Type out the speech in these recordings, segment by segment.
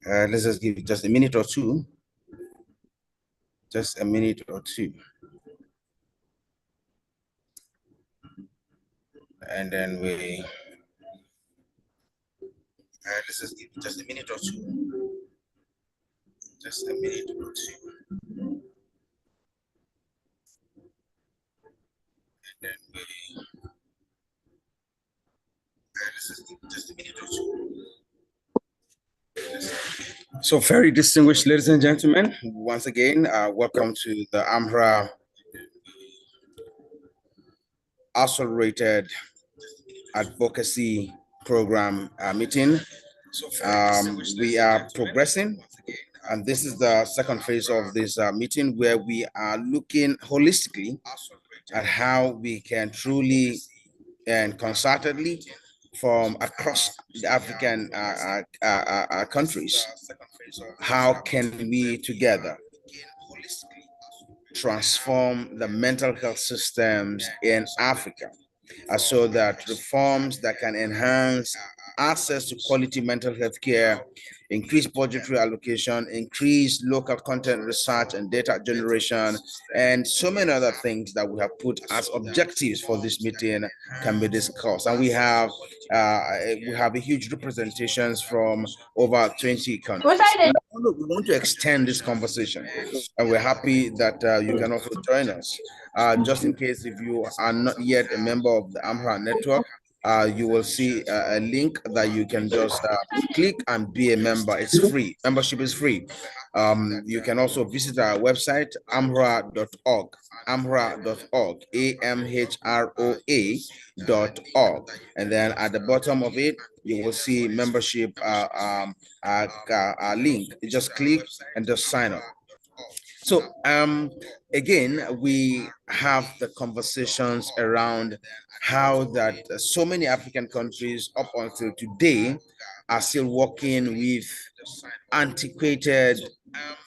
Let's just give it just a minute or two. Just a minute or two. And then we, let's just give it just a minute or two. Just a minute or two. And then we, let's just give it just a minute or two. So very distinguished ladies and gentlemen, once again, welcome to the AMHROA Accelerated Advocacy Program meeting. We are progressing, and this is the second phase of this meeting where we are looking holistically at how we can truly and concertedly from across the African countries, how can we together transform the mental health systems in Africa so that reforms that can enhance access to quality mental health care, increase budgetary allocation, increase local content research and data generation, and so many other things that we have put as objectives for this meeting can be discussed. And we have a huge representations from over 20 countries. We want to extend this conversation, and we're happy that you can also join us. Just in case if you are not yet a member of the AMHROA network, you will see a link that you can just click and be a member. It's free. Membership is free. You can also visit our website, amhroa.org, amhroa.org, AMHROA.org. And then at the bottom of it, you will see membership link. You just click and just sign up. So again, we have the conversations around how that so many African countries up until today are still working with antiquated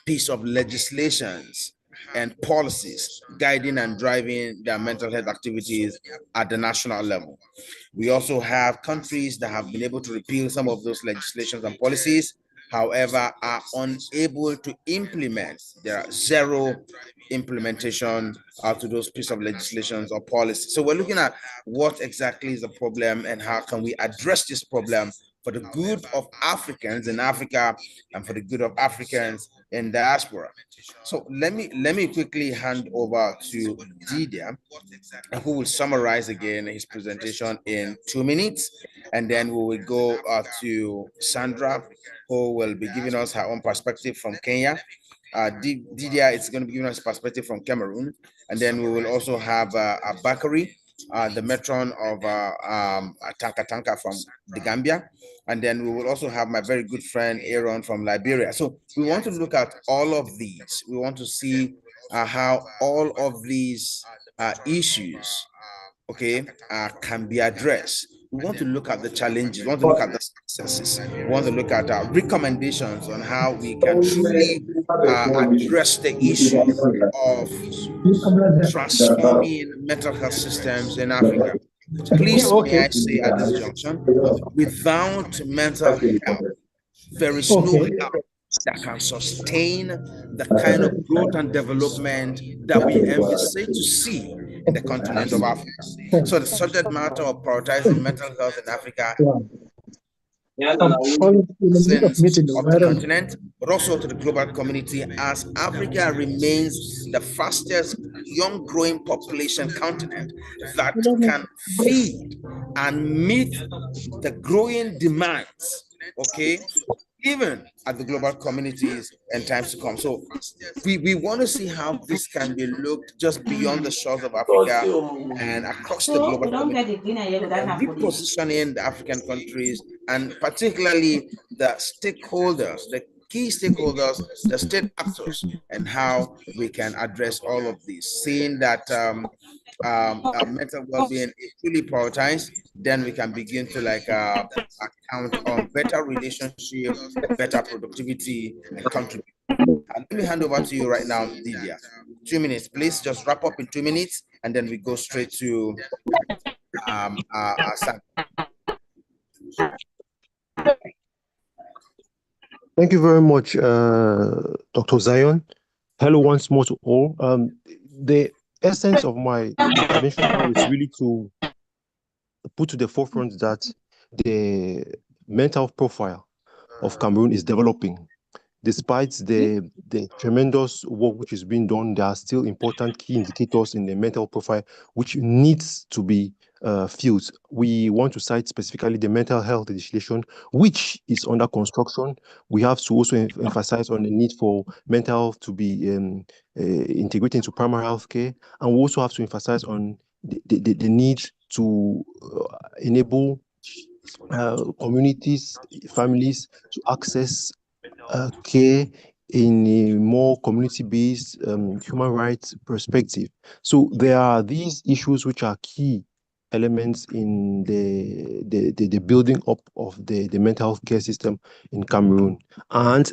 piece of legislations and policies guiding and driving their mental health activities at the national level. We also have countries that have been able to repeal some of those legislations and policies, however, are unable to implement. There are zero implementation to those pieces of legislations or policies. So we're looking at what exactly is the problem and how can we address this problem for the good of Africans in Africa and for the good of Africans in diaspora. So let me quickly hand over to Didier, who will summarize again his presentation in 2 minutes, and then we will go to Sandra, who will be giving us her own perspective from Kenya. Didier is going to be giving us perspective from Cameroon, and then we will also have Bakari, the matron of Tanka Tanka from the Gambia, and then we will also have my very good friend Aaron from Liberia. So we want to look at all of these. We want to see how all of these issues, okay, can be addressed. We want to look at the challenges. We want to look at the successes. We want to look at recommendations on how we can truly address the issue of transforming mental health systems in Africa. Please, may I say at this junction, without mental health, there is no health that can sustain the kind of growth and development that we envisage to see in the continent of Africa. So the subject matter of prioritizing mental health in Africa of the continent, but also to the global community, as Africa remains the fastest young growing population continent that can feed and meet the growing demands, okay, even at the global communities and times to come. So we want to see how this can be looked just beyond the shores of Africa and across the global community, and repositioning the African countries and particularly the stakeholders, the key stakeholders, the state actors, and how we can address all of this, seeing that mental well-being is truly prioritized, then we can begin to account on better relationship, better productivity, and contribute. Let me hand over to you right now, Didier. 2 minutes, please. Just wrap up in 2 minutes, and then we go straight to Sam. Thank you very much, Dr. Zion. Hello once more to all. The essence of my intervention now is really to put to the forefront that the mental profile of Cameroon is developing. Despite the tremendous work which is being done, there are still important key indicators in the mental profile which needs to be filled. We want to cite specifically the mental health legislation, which is under construction. We have to also emphasize on the need for mental health to be integrated into primary health care, and we also have to emphasize on the need to enable communities, families to access care in a more community-based human rights perspective. So there are these issues which are key elements in the building up of the mental health care system in Cameroon. And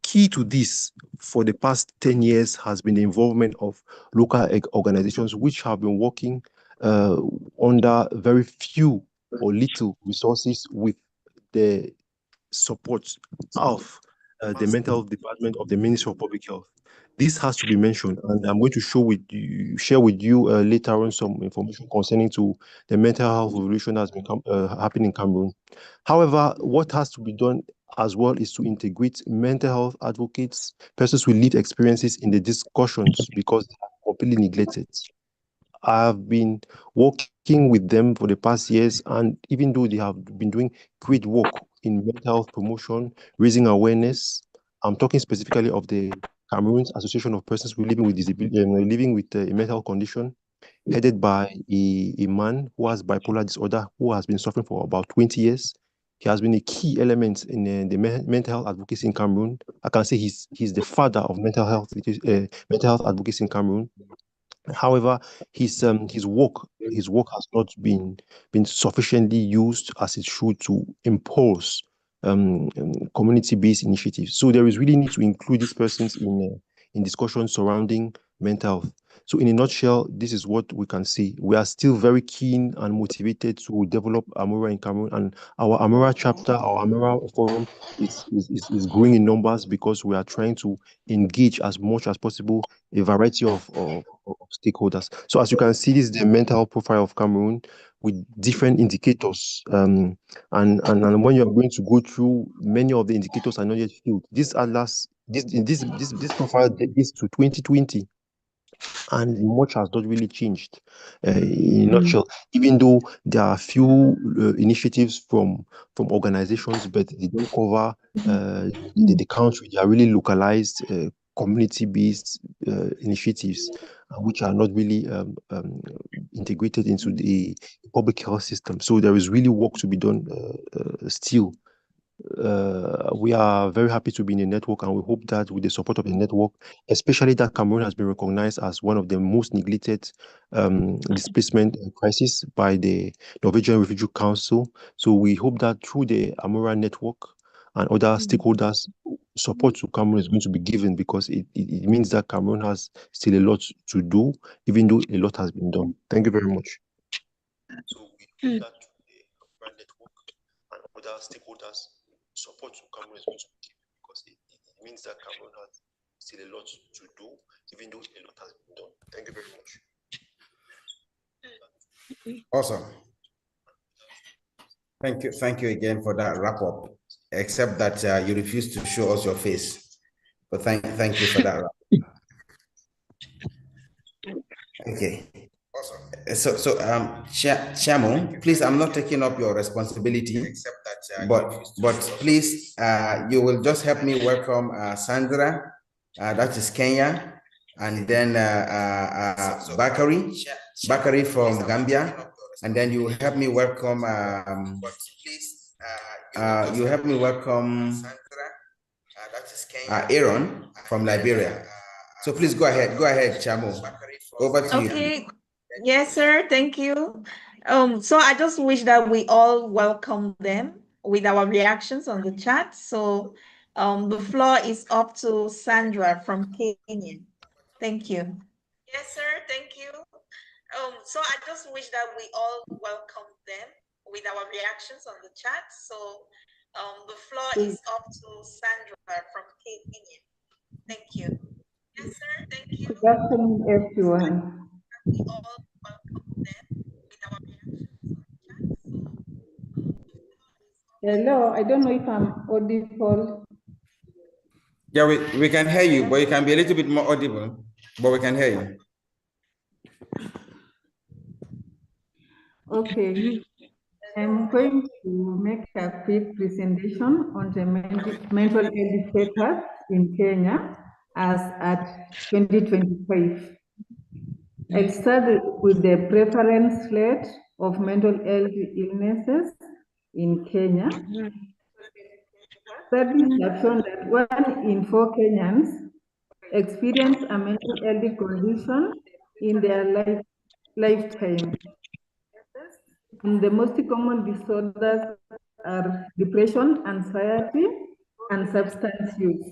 key to this for the past 10 years has been the involvement of local organizations which have been working uh, under very few or little resources with the support of the mental health department of the Ministry of Public Health. This has to be mentioned, and I'm going to share with you later on some information concerning to the mental health revolution that's been happening in Cameroon. However, what has to be done as well is to integrate mental health advocates, persons with lived experiences in the discussions because they are completely neglected. I've been working with them for the past years, and even though they have been doing great work in mental health promotion, raising awareness, I'm talking specifically of the Cameroon's Association of Persons living with disability, living with a mental condition, headed by a man who has bipolar disorder, who has been suffering for about 20 years. He has been a key element in the mental health advocacy in Cameroon. I can say he's the father of mental health advocacy in Cameroon. However, his work has not been sufficiently used as it should to impulse community-based initiatives. So there is really need to include these persons in discussions surrounding mental health. So in a nutshell, this is what we can see. We are still very keen and motivated to develop AMHROA in Cameroon, and our AMHROA chapter, our AMHROA forum is growing in numbers because we are trying to engage as much as possible a variety of stakeholders. So as you can see, this is the mental profile of Cameroon with different indicators. And when you're going to go through, many of the indicators are not yet filled. This atlas, this profile dates to 2020, and much has not really changed. In a nutshell, even though there are few initiatives from organizations, but they don't cover the country. They are really localized, community-based initiatives, which are not really integrated into the public health system. So there is really work to be done still. We are very happy to be in the network, and we hope that with the support of the network, especially that Cameroon has been recognized as one of the most neglected displacement crisis by the Norwegian Refugee Council. So we hope that through the AMHROA network and other stakeholders, support to Cameroon is going to be given, because it means that Cameroon has still a lot to do, even though a lot has been done. Thank you very much. So we hope that through the AMHROA network and other stakeholders, support to Cameroon is going to be given, because it means that Cameroon has still a lot to do, even though a lot has been done. Thank you very much. Awesome. Thank you again for that wrap up. Except that you refuse to show us your face, but thank you for that wrap up. Okay. So Shamu, please, I'm not taking up your responsibility, but please, you will just help me welcome Sandra, that is Kenya, and then Bakari from Gambia, and then you will help me welcome Aaron from Liberia. So please go ahead, Shamu. Over to you. Okay. Yes, sir. Thank you. So I just wish that we all welcome them with our reactions on the chat. So the floor is up to Sandra from Kenya. Thank you. Yes, sir. Thank you. So I just wish that we all welcome them with our reactions on the chat. So The floor is up to Sandra from Kenya. Thank you. Yes, sir. Thank you. Good afternoon, everyone. We all welcome them with our reactions on chat. Hello, I don't know if I'm audible. Yeah, we can hear you, but you can be a little bit more audible, but we can hear you. Okay, I'm going to make a quick presentation on the mental health status in Kenya as at 2025. I'll start with the prevalence rate of mental health illnesses in Kenya. Studies have shown that 1 in 4 Kenyans experience a mental health condition in their lifetime. And the most common disorders are depression, anxiety, and substance use.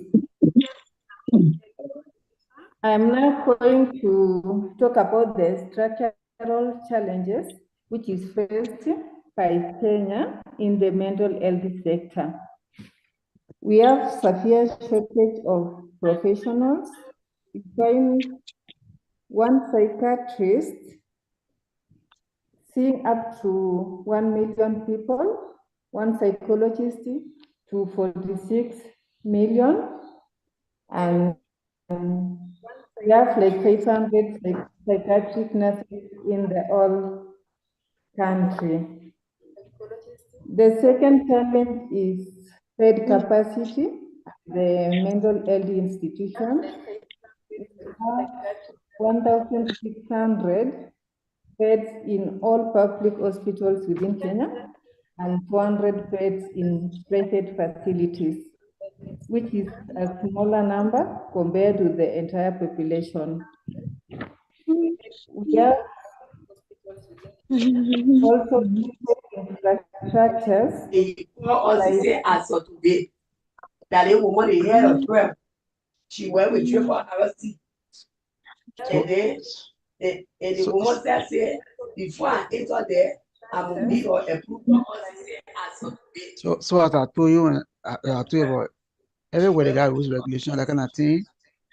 I am now going to talk about the structural challenges which is faced by Kenya in the mental health sector. We have severe shortage of professionals. We find 1 psychiatrist seeing up to 1 million people, 1 psychologist to 46 million, and we have like 500 psychiatric nurses in the whole country. The second challenge is bed capacity at the mental health institution. We have 1,600 beds in all public hospitals within Kenya and 400 beds in private facilities, which is a smaller number compared to the entire population. We have also infrastructures like she went with you for RC. And then the woman said, before I enter there, I will need your approval. So as I told you, I told you about everywhere they got rules, regulation, that kind of thing.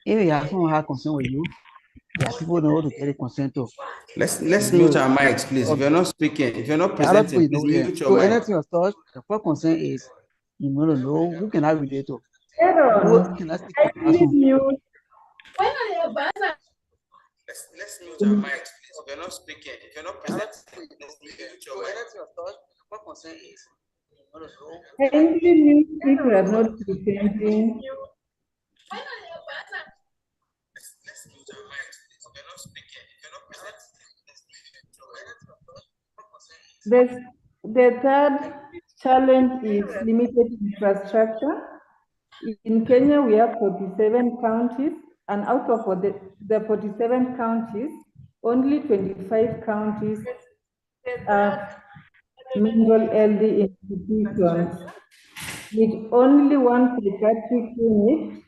If you have someone have concern with you, there are people know how to get a consent to. Let's mute our mics, please. If you're not speaking, if you're not presenting, please mute your so mic. anything of such, the first concern is you want to know who can I relate to. Aaron, Can I speak I believe you. Let's mute our mics, please. If you're not speaking, if you're not presenting, please mute your mic. The first concern is you want to know. I believe you if you are not presenting. Let's mute our mics, please. If you're not speaking, if you're not presenting, please mute your mic. The third challenge is limited infrastructure. In Kenya, we have 47 counties, and out of the 47 counties, only 25 counties have mental health institutions, with only 1 psychiatric clinic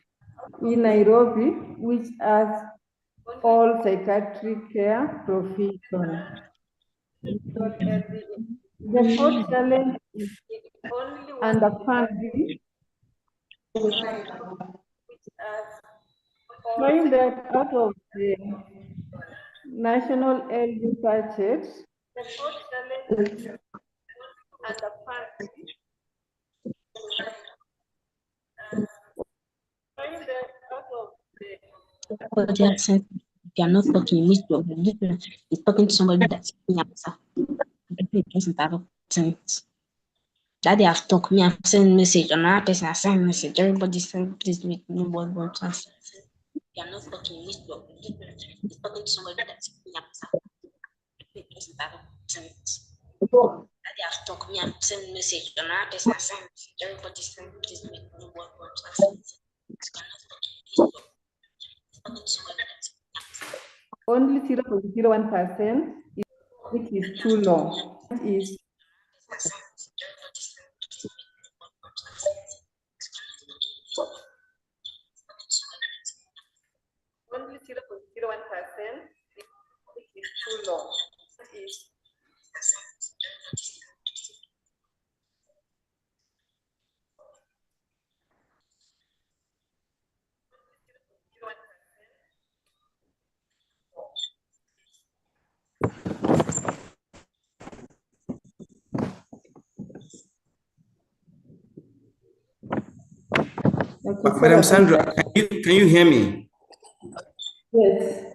in Nairobi, which has all psychiatric care provision. The fourth challenge is underfunding. Find that out of the national health budget, the fourth challenge is underfunding. Find that out of the If you are not talking, you need to be talking to somebody that's answer. That they have talked me, I've sent message, another person has sent message, everybody send please make nobody wants to answer. If you are not talking, you need to be talking to somebody that's answer. That they have talked me, I've sent message, another person has sent message, everybody send please make nobody wants to answer. Only 0.01%, which is too low. Is only 0.01%, which is too low. Is Okay, Madam Sarah, please. Sandra, can you hear me? Yes.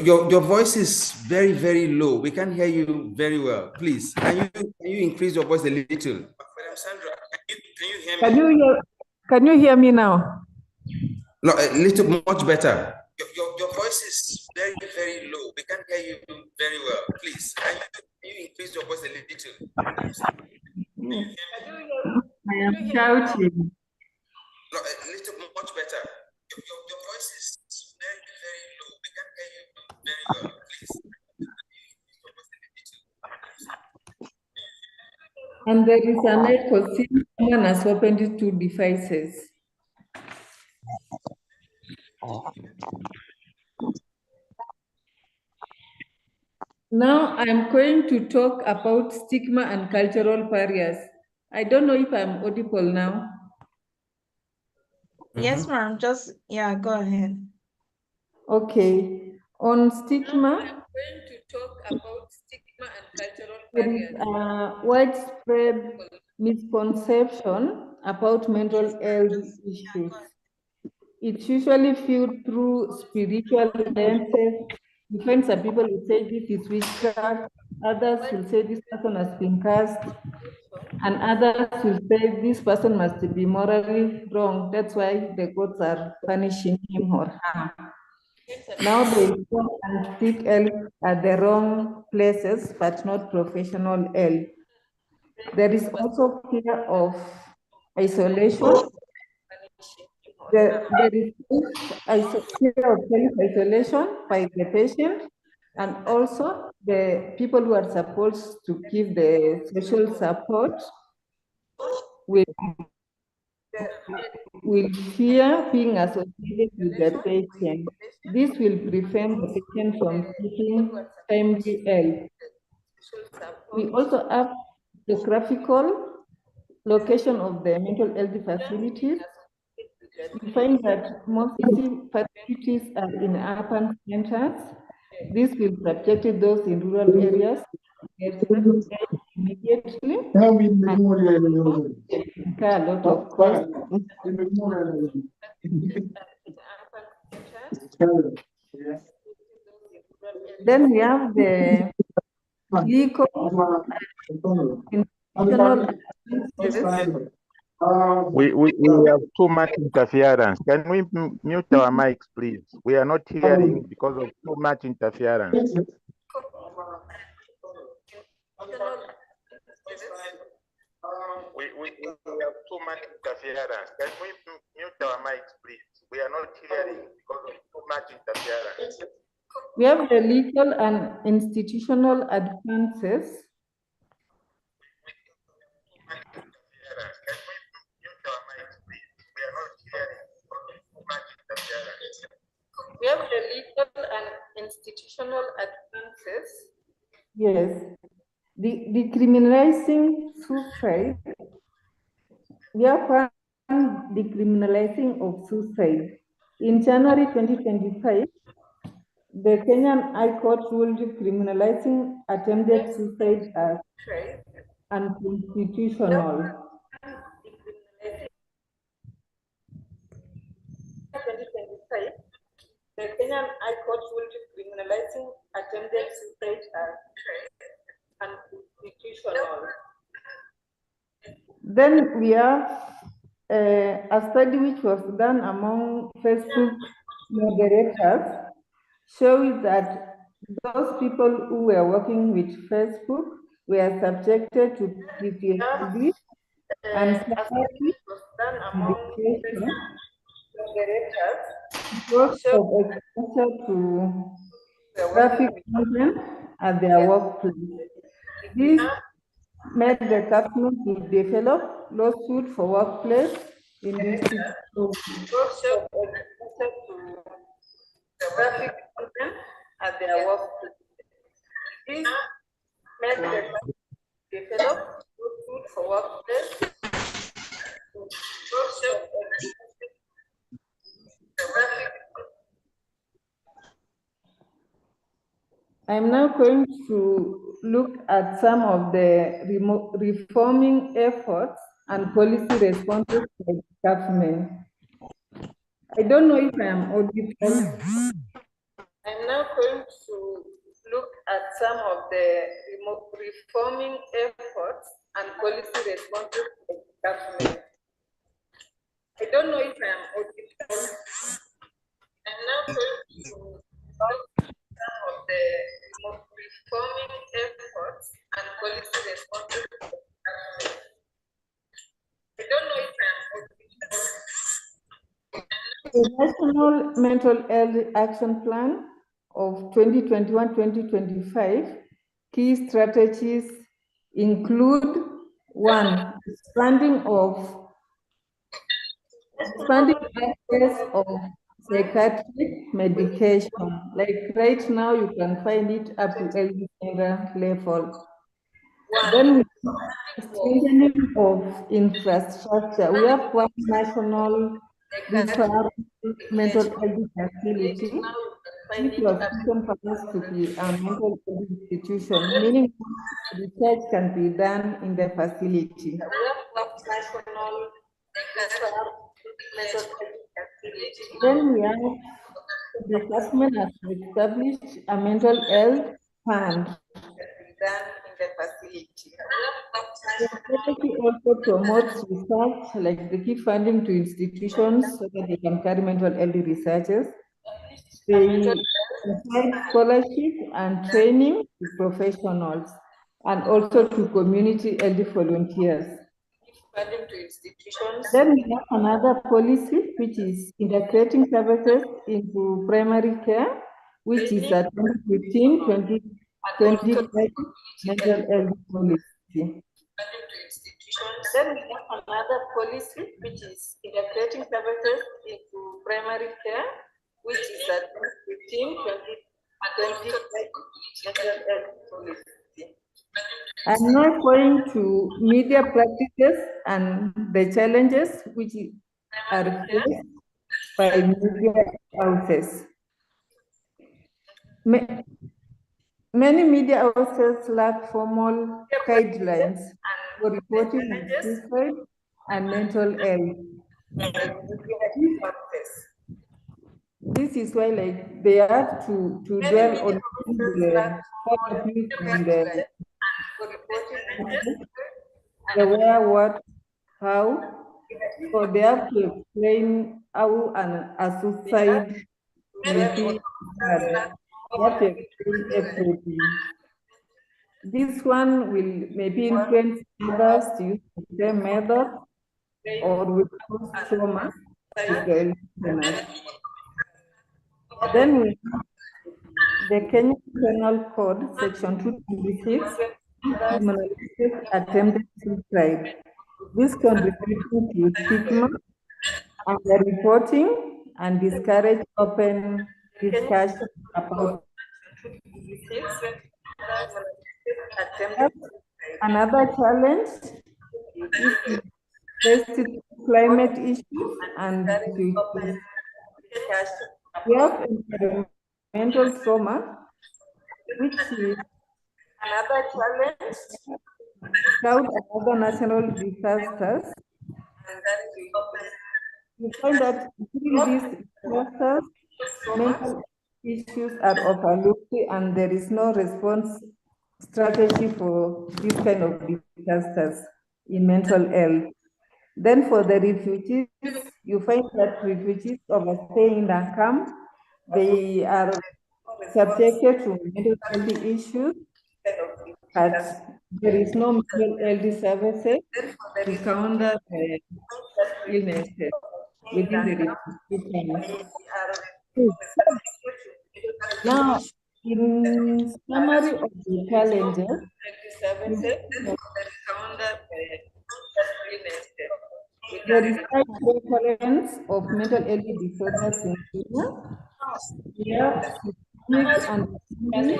Your voice is very, very low. We can't hear you very well. Please, can you increase your voice a little? Madam Sandra, can you hear me? Can you hear me now? No, a little much better. Your voice is very, very low. We can't hear you very well. Please, can you increase your voice a little? I am shouting. No, a little much better. Your voice is very, very low. We can't hear you very well. Please. And there is an echo since someone has opened 2 devices. Now I'm going to talk about stigma and cultural barriers. I don't know if I'm audible now. Yes, ma'am. Just, yeah, go ahead. Okay. On stigma, I'm going to talk about stigma and cultural barriers. There is a widespread misconception about mental health issues. It's usually viewed through spiritual lenses. You find some people will say this is witchcraft, others will say this person has been cursed, and others will say this person must be morally wrong. That's why the gods are punishing him or her. Now they go and seek help at the wrong places, but not professional help. There is also fear of isolation. There is fear of self-isolation by the patient, and also the people who are supposed to give the social support will fear being associated with the patient. This will prevent the patient from seeking timely help. We also have geographical location of the mental health facilities. We find that most facilities are in urban centers. This will subject those in rural areas immediately and incur a lot of cost. Then we have the legal institutional advances. We have too much interference. Can we mute our mics, please? We are not hearing because of too much interference. We have too much interference. Can we mute our mics, please? We are not hearing because of too much interference. We have the legal and institutional advances. We have the legal and institutional advances. Yes. Decriminalizing suicide. We have found decriminalizing of suicide. In January 2025, the Kenyan High Court ruled criminalizing attempted suicide as unconstitutional. 2025, the Kenyan High Court ruled criminalizing attempted suicide as unconstitutional. Then we have a study which was done among Facebook moderators shows that those people who were working with Facebook were subjected to PTSD, anxiety, and depression because of exposure to graphic content at their workplace. This made the company to develop lawsuit for workplace industry graphic content at their workplace. This made the company develop lawsuit for workplace. I'm now going to look at some of the reforming efforts and policy responses by the government. I don't know if I am audible. I'm now going to look at some of the reforming efforts and policy responses by the government. I don't know if I am audible. I'm now going to look at some of the reforming efforts and policy responses by the government. I don't know if I am audible. The National Mental Health Action Plan of 2021-2025 key strategies include: one, expanding access of psychiatric medication. Like right now, you can find it up to LD level. Then strengthening of infrastructure. We have one national referral mental health facility. Each hospital happens to be a mental health institution, meaning research can be done in the facility. We have one national referral mental health facility. Then we have the government has established a mental health fund done in the facility. The strategy also promotes research, like they give funding to institutions so that they can carry mental health researchers. They provide scholarship and training to professionals and also to community health volunteers. Funding to institutions. Then we have another policy which is integrating services into primary care, which is a 2015-2020 mental health policy. Then we have another policy which is integrating services into primary care, which is a 2015-2020 mental health policy. I'm now going to media practices and the challenges which are faced by media houses. Many media houses lack formal guidelines for reporting of suicide and mental health. This is why, like, they have to dwell on the where, what, how. So they have to explain how a suicide may be done. They have to explain everything. This one will maybe influence others to use the same method or will cause trauma to the listeners. Then we have the Kenya Penal Code, Section 226, criminalizes attempted suicide. This contributes to stigma and reporting and discourage open discussion about another challenge is climate issues and refugees. We have environmental trauma, which is another challenge, drought and other natural disasters. We find that during these disasters, mental issues are overlooked and there is no response strategy for this kind of disasters in mental health. Then for the refugees, you find that refugees overstay in the camp. They are subjected to mental health issues, but there is no mental health services to counter the illnesses within the refugee camp. Now, in summary of the challenges, there is high prevalence of mental health disorders in Kenya. We have systemic and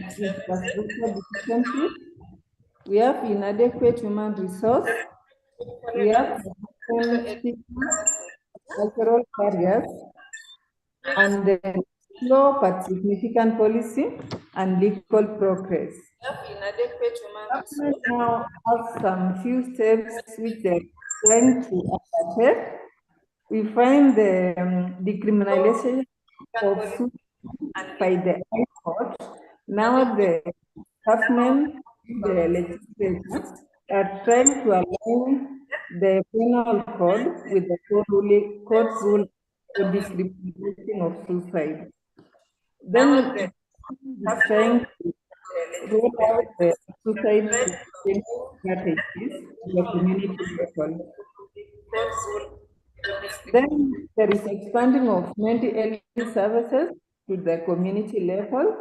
infrastructure deficiencies. We have inadequate human resource. We have stigma, cultural barriers, and slow but significant policy and legal progress. government now has some few steps which they're trying to undertake. We find the decriminalization of suicide by the High Court. Now the government, the legislators are trying to align the penal code with the court's rule for decriminalization of suicide. Then it's trying to roll out the suicide prevention strategies at the community level. Then there is expanding of mental health services to the community level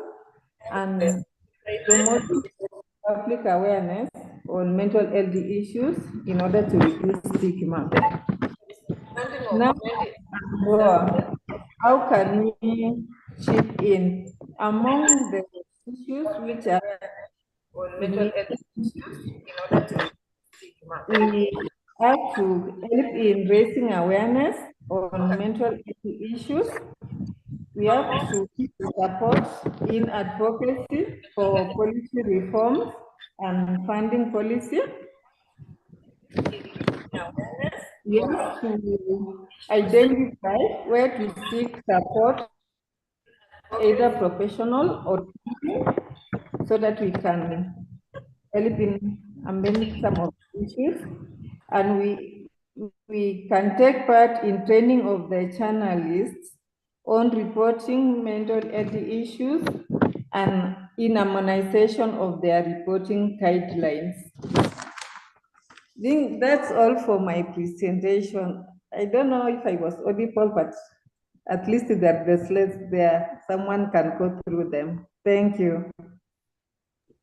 and promoting public awareness on mental health issues in order to reduce stigma. Now, AMHROA, how can we chip in among the issues which are mental health issues in order to we have to help in raising awareness on mental health issues. We have to support in advocacy for policy reforms and funding policy. We have to identify where to seek support, either professional or so that we can help in amending some of the issues. And we can take part in training of the journalists on reporting mental health issues and in harmonization of their reporting guidelines. I think that's all for my presentation. I don't know if I was audible, but at least there are the slides there. Someone can go through them. Thank you.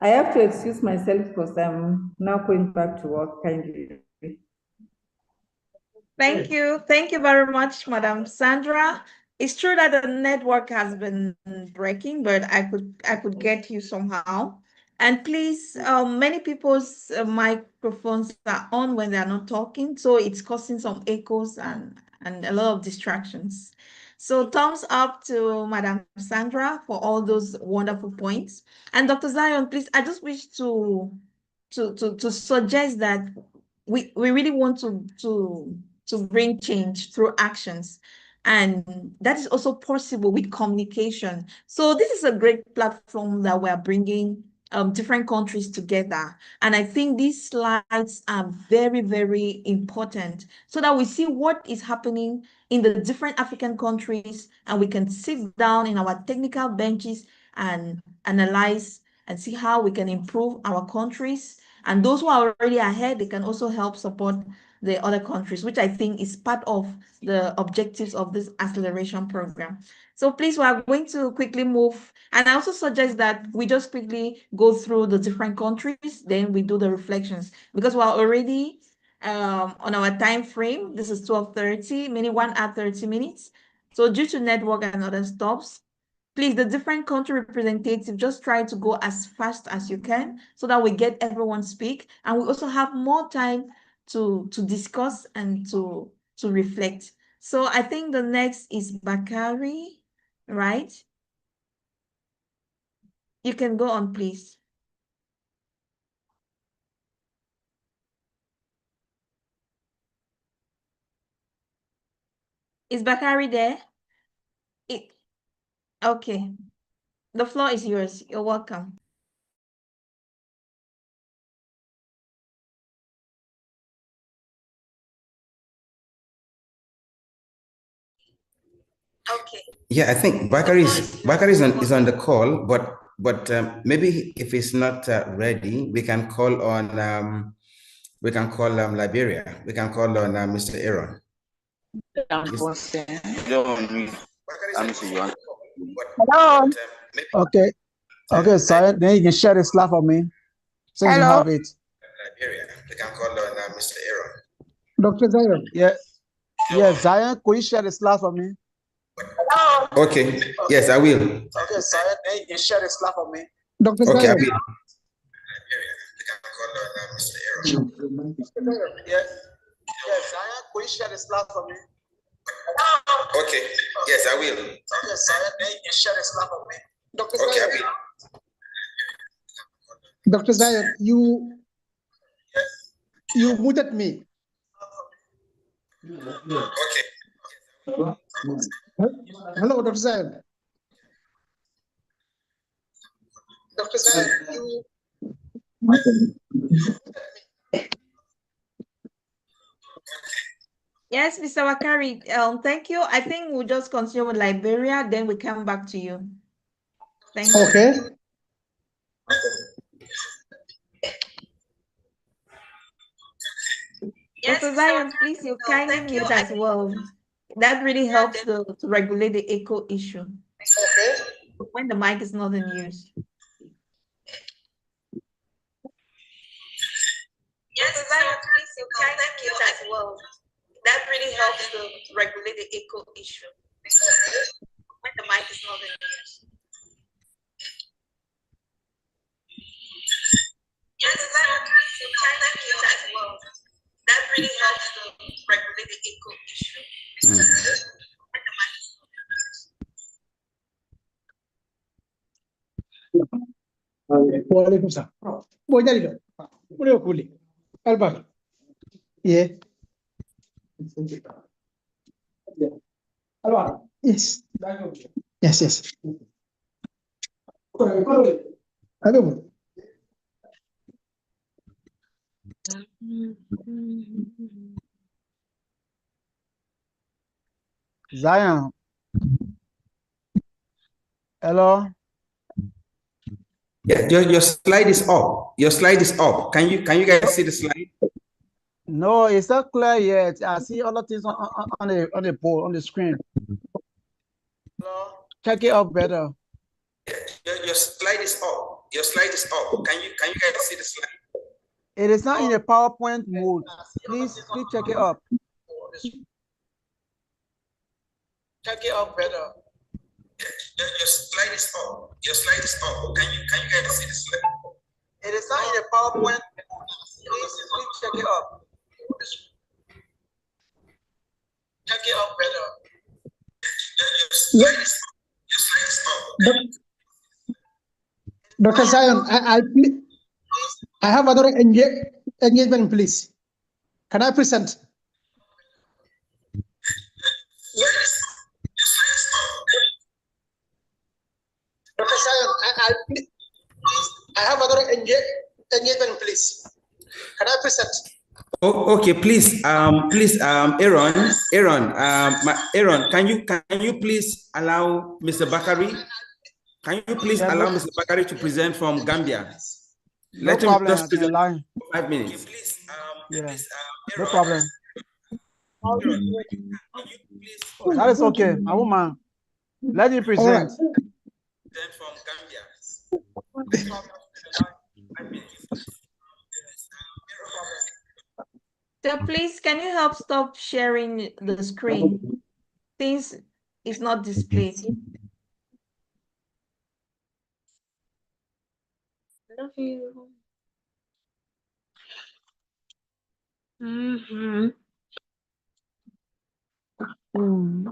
I have to excuse myself because I'm now going back to work kindly. Thank you. Thank you very much, Madam Sandra. It's true that the network has been breaking, but I could get you somehow. And please, many people's microphones are on when they're not talking, so it's causing some echoes and a lot of distractions. So thumbs up to Madam Sandra for all those wonderful points. And Dr. Zion, please, I just wish to suggest that we really want to bring change through actions. And that is also possible with communication. So this is a great platform that we're bringing different countries together. And I think these slides are very, very important so that we see what is happening in the different African countries, and we can sit down in our technical benches and analyze and see how we can improve our countries. And those who are already ahead, they can also help support the other countries, which I think is part of the objectives of this acceleration program. So please, we are going to quickly move. And I also suggest that we just quickly go through the different countries, then we do the reflections, because we're already on our time frame. This is 12:30, meaning 1 hour 30 minutes. So due to network and other stops, please, the different country representatives, just try to go as fast as you can so that we get everyone speak. And we also have more time to discuss and to reflect. So I think the next is Bakari, right? You can go on, please. Is Bakari there? Okay. The floor is yours. You're welcome. Okay. Yeah, I think Bakari is on the call, but maybe if it's not ready, we can call on Liberia. We can call on Mr. Aaron. Hello. Okay. Okay, sorry. Then you can share the slide for me. Since you have it. Liberia. We can call on Mr. Aaron. Dr. Zion. Yeah. Yeah, Zion, could you share the slide for me? Hello. Okay. Yes, I will. Okay, sorry. Then you can share the slide for me. Dr. Okay, Zion. I will. Liberia. We can call on Mr. Aaron. Yeah. Yeah, Zion, could you share the slide for me? Okay. Yes, I will. Okay, sorry. Then you can share the slide for me. Dr. Okay, I Zion. will. Dr. Zion, you muted me. Okay. Hello, Dr. Zion. Dr. Zion, you. Yes, Mr. Wakari, thank you. I think we'll just continue with Liberia, then we come back to you. Thank you. Okay. Yes, Dr. Zion, please, you kindly mute as well. That really helps to regulate the echo issue. Okay. When the mic is not in use. Yes, Dr. Zion, please, you kindly mute as well. That really helps to regulate the echo issue. When the mic is not in use. Yes, Dr. Zion, please, you kindly mute as well. That really helps to regulate the echo issue. When the mic is not in use. Waalaikumsalam. Boleh jadi dong. Boleh boleh. Albar. Yeah. Albar. Yes. Yes, yes. Aduh. Zion. Hello. Yeah, your slide is up. Your slide is up. Can you guys see the slide? No, it's not clear yet. I see other things on the board on the screen. Hello? Check it out better. Your slide is up. Your slide is up. Can you guys see the slide? It is not in the PowerPoint mode. Please check it up. Check it out better. Your slide is up. Your slide is up. Can you guys see the slide? It is not in the PowerPoint. Please check it up. Check it out better. Your slide is up. Your slide is up. Dr. Zion, I have another engagement, please. Can I present? Dr. Zion, I have another engagement, please. Can I present? Oh, okay, please, Aaron, can you please allow Mr. Bakari? Can you please allow Mr. Bakari to present from Gambia? Let him just present for 5 minutes. No problem. That is okay. My woman, let him present. From Gambia. So please, can you help stop sharing the screen? Things is not displayed. Love you.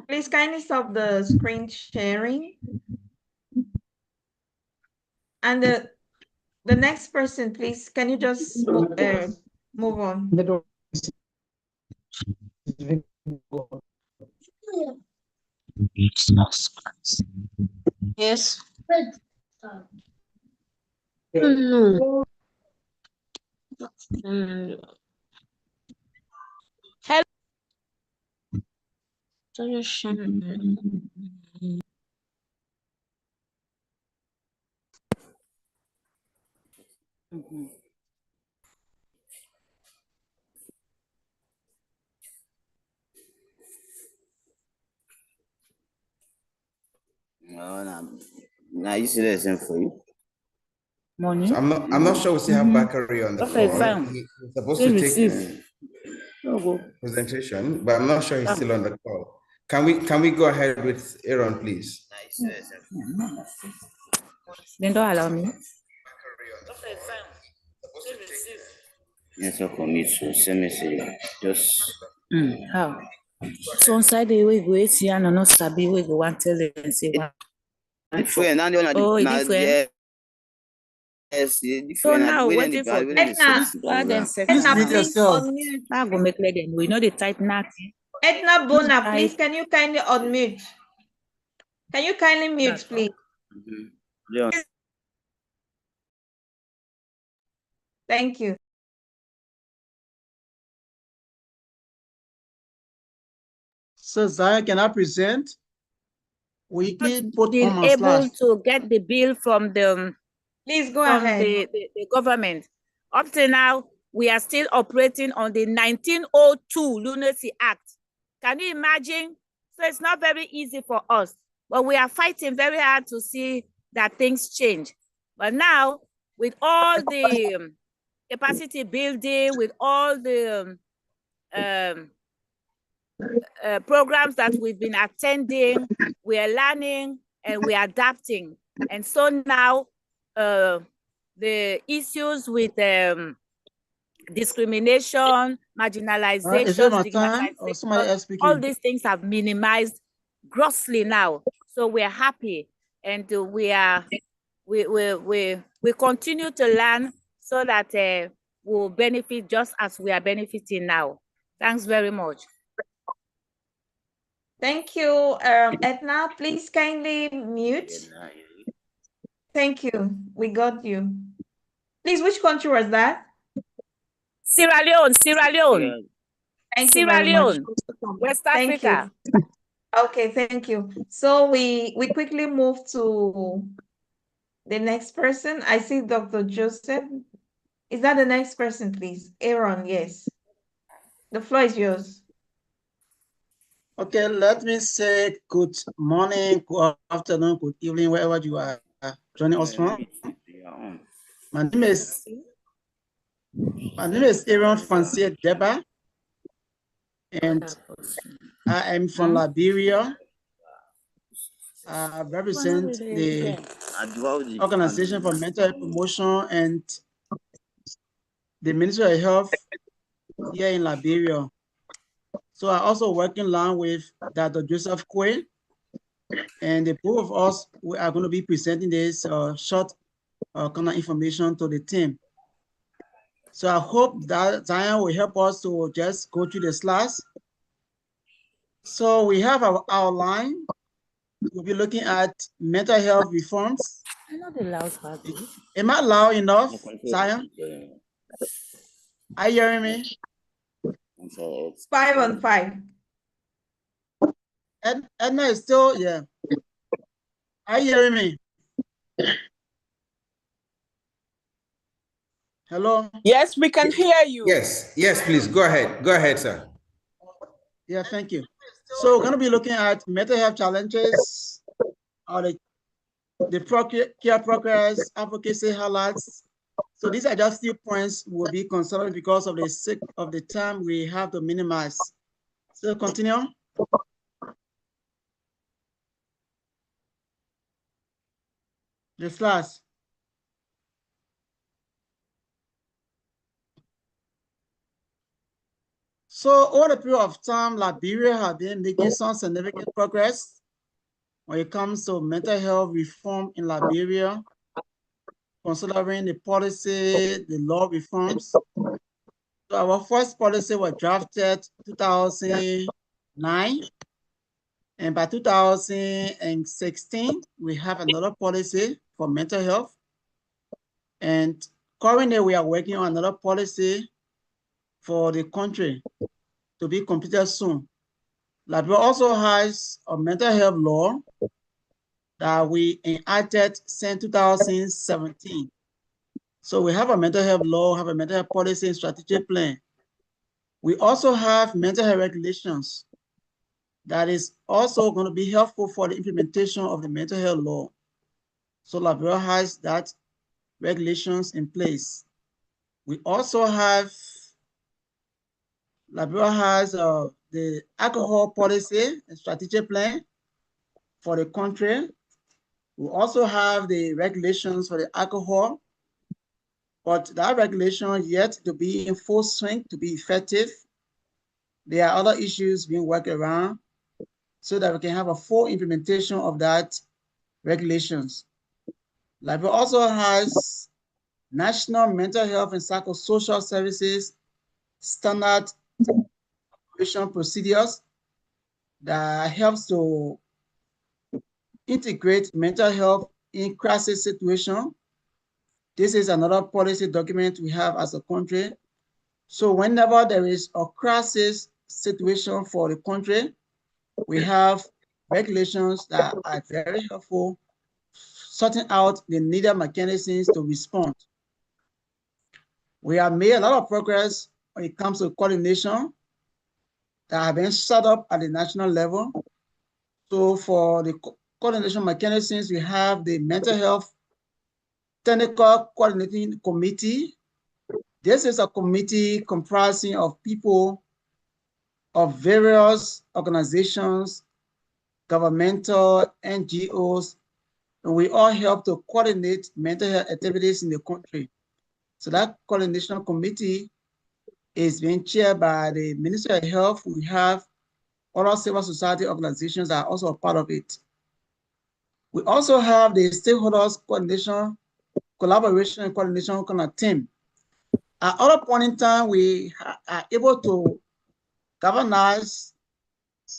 Please kindly stop the screen sharing. And the next person, please, can you just move on? Yes. No. Hello. Now you see the same for you. So I'm not sure we still have Bakari on the floor. He's supposed to take presentation, but I'm not sure he's still on the call. Can we go ahead with Aaron, please? Then don't allow me. Yes, for me to send me just How? So on side we go see and no sabi we go want tell them say one. friend, Oh, Yes, So now waiting for Edna, Please Edna, mute please yourself. unmute. I go make them. We know the type nothing. Edna Bona, please, Type. can you kindly unmute? Can you kindly mute, please? Yeah. Thank you. So Zion, can I present? We can put Been on my able slide. to get the bill from the Please go from ahead. the government. Up to now, we are still operating on the 1902 Lunacy Act. Can you imagine? So it's not very easy for us, but we are fighting very hard to see that things change. But now, with all the capacity building, with all the programs that we've been attending, we are learning and we are adapting. And so now the issues with discrimination, marginalization, Is it my time or somebody else all speaking? these things have minimized grossly now. So we're happy, and we continue to learn so that we'll benefit just as we are benefiting now. Thanks very much. Thank you, Edna. Please kindly mute. Thank you. We got you. Please, which country was that? Sierra Leone, Sierra Leone. Thank you Sierra very much. Leone, West Thank Africa. you. Okay, thank you. So we quickly move to the next person. I see Dr. Joseph. Is that the next person, please? Aaron, yes. The floor is yours. Okay, let me say good morning, good afternoon, good evening, wherever you are joining us from. My name is Aaron Francis Deba, and I am from Liberia. I represent the Organization for Mental Health Promotion and the Ministry of Health here in Liberia. So I also work in line with Dr. Joseph Quay, and the both of us we are going to be presenting this short kind of information to the team. So I hope that Zion will help us to just go through the slides. So we have our outline. We'll be looking at mental health reforms. I know the loud part. Am I loud enough, Zion? Are you hearing me? 5 on 5. Edna is still, yeah. Are you hearing me? Hello? Yes, we can hear you. Yes, yes, please. Go ahead. Go ahead, sir. Yeah, thank you. So we're going to be looking at mental health challenges, the care progress, advocacy highlights. So these are just few points we'll be considering because of the sake of the time we have to minimize. So continue. The slides. So over the period of time, Liberia has been making some significant progress when it comes to mental health reform in Liberia, considering the policy, the law reforms. So our first policy was drafted 2009, and by 2016, we have another policy for mental health. And currently, we are working on another policy for the country to be completed soon. Liberia also has a mental health law that we enacted since 2017. So we have a mental health law, have a mental health policy and strategic plan. We also have mental health regulations that is also going to be helpful for the implementation of the mental health law. So Liberia has that regulations in place. We also have, Liberia has the alcohol policy and strategic plan for the country. We also have the regulations for the alcohol, but that regulation yet to be in full swing, to be effective. There are other issues being worked around so that we can have a full implementation of that regulations. Liberia also has national mental health and psychosocial services standard operation procedures that helps to integrate mental health in crisis situation. This is another policy document we have as a country. So whenever there is a crisis situation for the country, we have regulations that are very helpful, sorting out the needed mechanisms to respond. We have made a lot of progress when it comes to coordination that have been set up at the national level. So for the coordination mechanisms, we have the Mental Health Technical Coordinating Committee. This is a committee comprising of people of various organizations, governmental, NGOs, and we all help to coordinate mental health activities in the country. So that coordination committee is being chaired by the Ministry of Health. We have other civil society organizations that are also a part of it. We also have the stakeholders coordination, collaboration and coordination kind of team. At other point in time, we are able to galvanize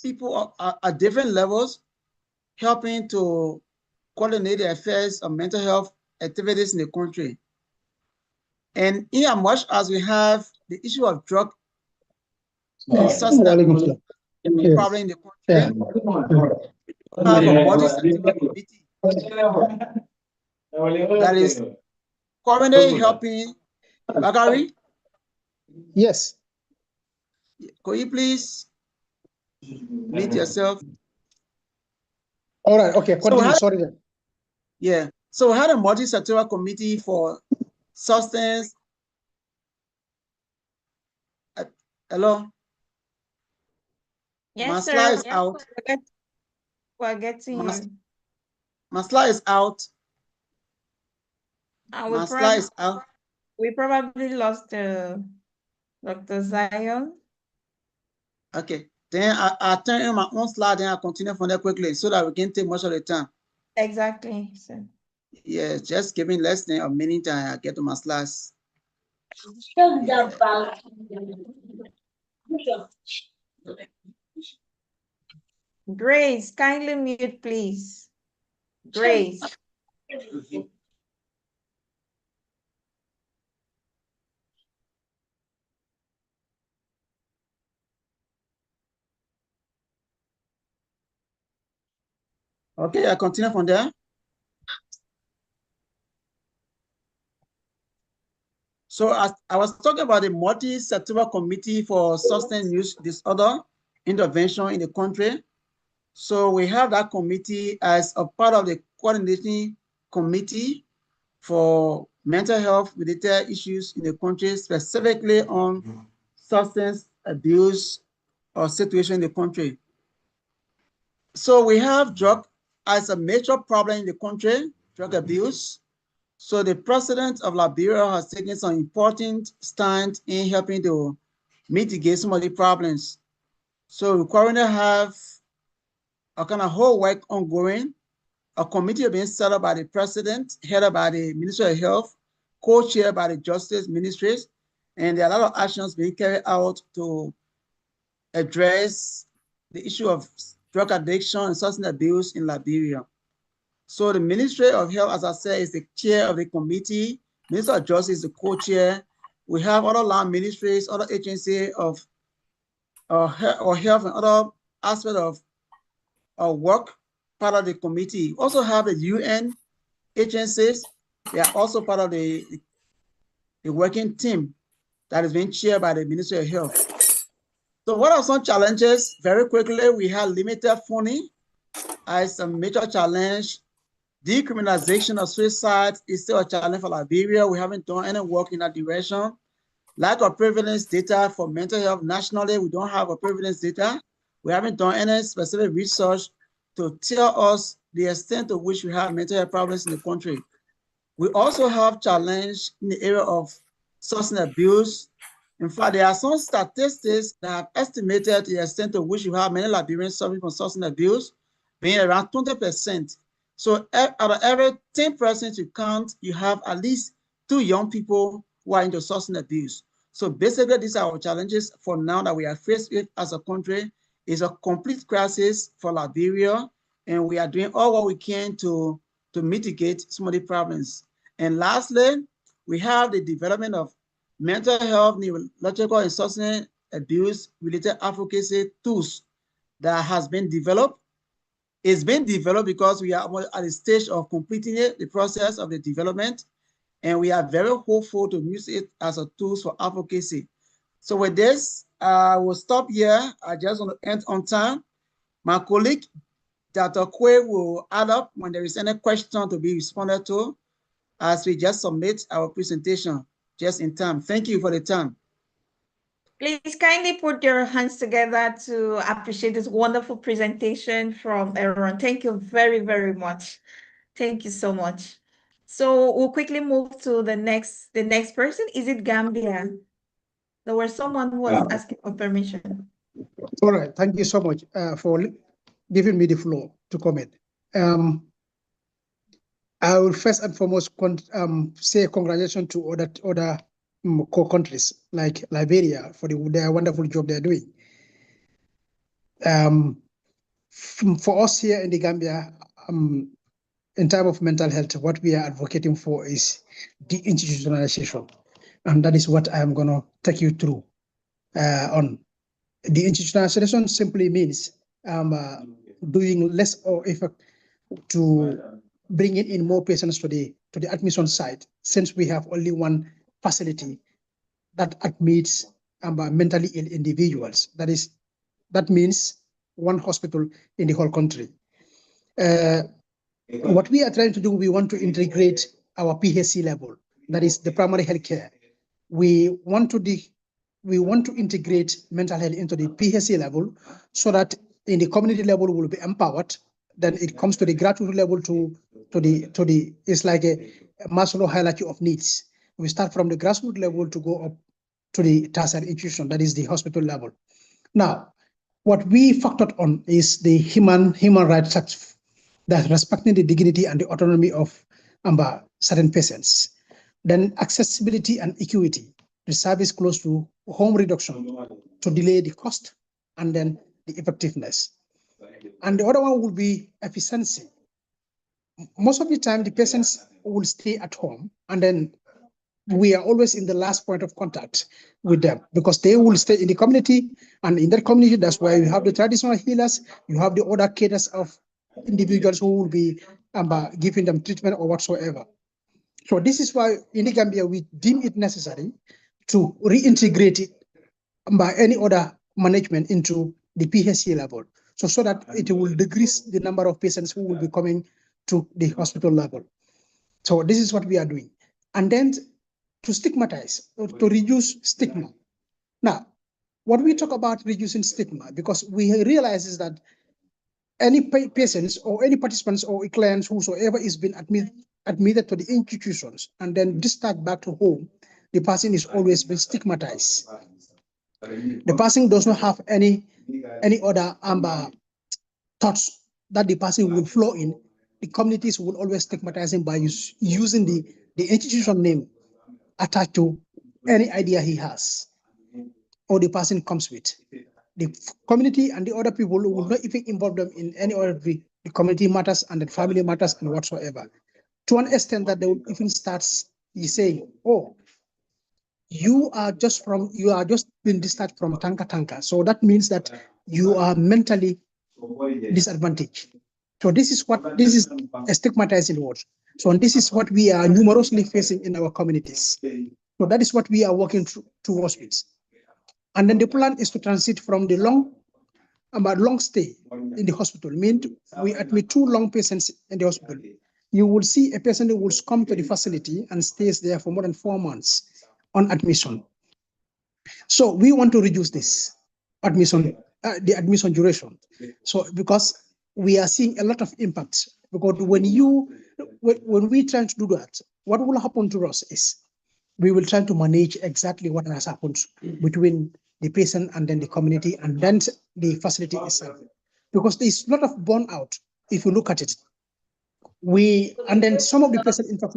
people at different levels, helping to coordinate the affairs of mental health activities in the country. And in as much as we have the issue of drug and substance problem in the country, we have a multi-sectoral committee that is currently helping. Bakari? Yes. Could you please mute yourself? All right, okay, continue, sorry. Yeah, so we had a multi-sectoral committee for substance. Hello? Yes, my sir. slide is Yes, out. we're getting you. My slide is out. We My slide is out. We probably lost Dr. Zion. Okay, then I'll turn in my own slide and I'll continue from there quickly so that we can take much of the time. Exactly, sir. Yeah, just give me less than a minute and I'll get to my slides. Grace, kindly mute, please. Grace. Okay, I continue from there. So I was talking about the multi-sectoral committee for substance use disorder intervention in the country. So we have that committee as a part of the coordinating committee for mental health related issues in the country, specifically on substance abuse or situation in the country. So we have drug as a major problem in the country, drug abuse. So the president of Liberia has taken some important stand in helping to mitigate some of the problems. So we currently have a kind of whole work ongoing, a committee being set up by the president, headed by the Ministry of Health, co-chaired by the Justice Ministries, and there are a lot of actions being carried out to address the issue of drug addiction and substance abuse in Liberia. So the Ministry of Health, as I said, is the chair of the committee. Minister of Justice is the co-chair. We have other land ministries, other agencies of health and other aspects of work, part of the committee. We also have the UN agencies. They are also part of the working team that is being chaired by the Ministry of Health. So what are some challenges? Very quickly, we have limited funding as a major challenge. Decriminalization of suicide is still a challenge for Liberia. We haven't done any work in that direction. Lack of prevalence data for mental health nationally, we don't have a prevalence data. We haven't done any specific research to tell us the extent to which we have mental health problems in the country. We also have challenge in the area of substance abuse. In fact, there are some statistics that have estimated the extent to which you have many Liberians suffering from substance abuse being around 20%. So out of every 10 persons you count, you have at least 2 young people who are into substance abuse. So basically, these are our challenges for now that we are faced with as a country. It's a complete crisis for Liberia, and we are doing all what we can to mitigate some of the problems. And lastly, we have the development of mental health, neurological, and substance abuse related advocacy tools that has been developed. It's been developed because we are at the stage of completing the process of the development, and we are very hopeful to use it as a tool for advocacy. So with this, I will stop here. I just want to end on time. My colleague, Dr. Kwe, will add up when there is any question to be responded to as we just submit our presentation just in time. Thank you for the time. Please kindly put your hands together to appreciate this wonderful presentation from everyone. Thank you very, very much. Thank you so much. So we'll quickly move to the next person. Is it Gambia? There was someone who was asking for permission. All right, thank you so much for giving me the floor to comment. I will first and foremost say congratulations to other core countries like Liberia for their wonderful job they're doing. For us here in the Gambia, in terms of mental health, what we are advocating for is deinstitutionalization. And that is what I am going to take you through on. Deinstitutionalization simply means doing less or effort to bringing in more patients to the admission site, since we have only one facility that admits mentally ill individuals. That means one hospital in the whole country. What we are trying to do, we want to integrate our PHC level, that is the primary health care. We want to integrate mental health into the PHC level so that in the community level will be empowered. Then it comes to the grassroots level to the it's like a Maslow hierarchy of needs. We start from the grassroots level to go up to the tertiary institution, that is the hospital level. Now, what we factored on is the human rights act, that respecting the dignity and the autonomy of certain patients. Then accessibility and equity, the service close to home reduction to delay the cost, and then the effectiveness. And the other one will be efficiency. Most of the time, the patients will stay at home, and then we are always in the last point of contact with them because they will stay in the community, and in that community, that's why you have the traditional healers, you have the other cadres of individuals who will be giving them treatment or whatsoever. So this is why in the Gambia, we deem it necessary to reintegrate it by any other management into the PHC level, so that it will decrease the number of patients who will be coming to the hospital level. So this is what we are doing. And then to stigmatize, or to reduce stigma. Now, what we talk about reducing stigma, because we realize is that any patients or any participants or clients whosoever is been admitted to the institutions and then discharged back to home, the person is always been stigmatized. The person does not have any other thoughts that the person will flow in. The communities will always stigmatize him by using the institution name attached to any idea he has or the person comes with. The community and the other people will not even involve them in any of the community matters and the family matters and whatsoever. To an extent that they will even start saying, oh, you are just been discharged from Tanka. So that means that you are mentally disadvantaged. So this is a stigmatizing word. So this is what we are numerously facing in our communities. So that is what we are working towards it. And then the plan is to transit from the long stay in the hospital. Means we admit 2 long patients in the hospital. You will see a patient who will come to the facility and stays there for more than 4 months on admission. So we want to reduce this admission, the admission duration. So because we are seeing a lot of impact, because when we try to do that, what will happen to us is we will try to manage exactly what has happened between the patient and then the community and then the facility itself. Because there's a lot of burnout if you look at it. And then some of the patients, in fact,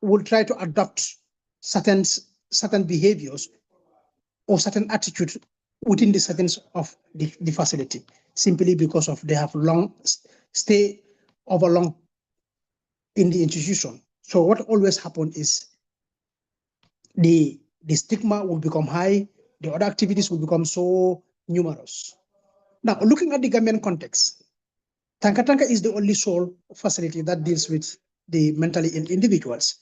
will try to adopt certain behaviors or certain attitudes within the settings of the facility, simply because of they have long stay over long in the institution. So what always happens is the stigma will become high, the other activities will become so numerous. Now, looking at the Gambian context, Tanka Tanka is the only sole facility that deals with the mentally ill individuals.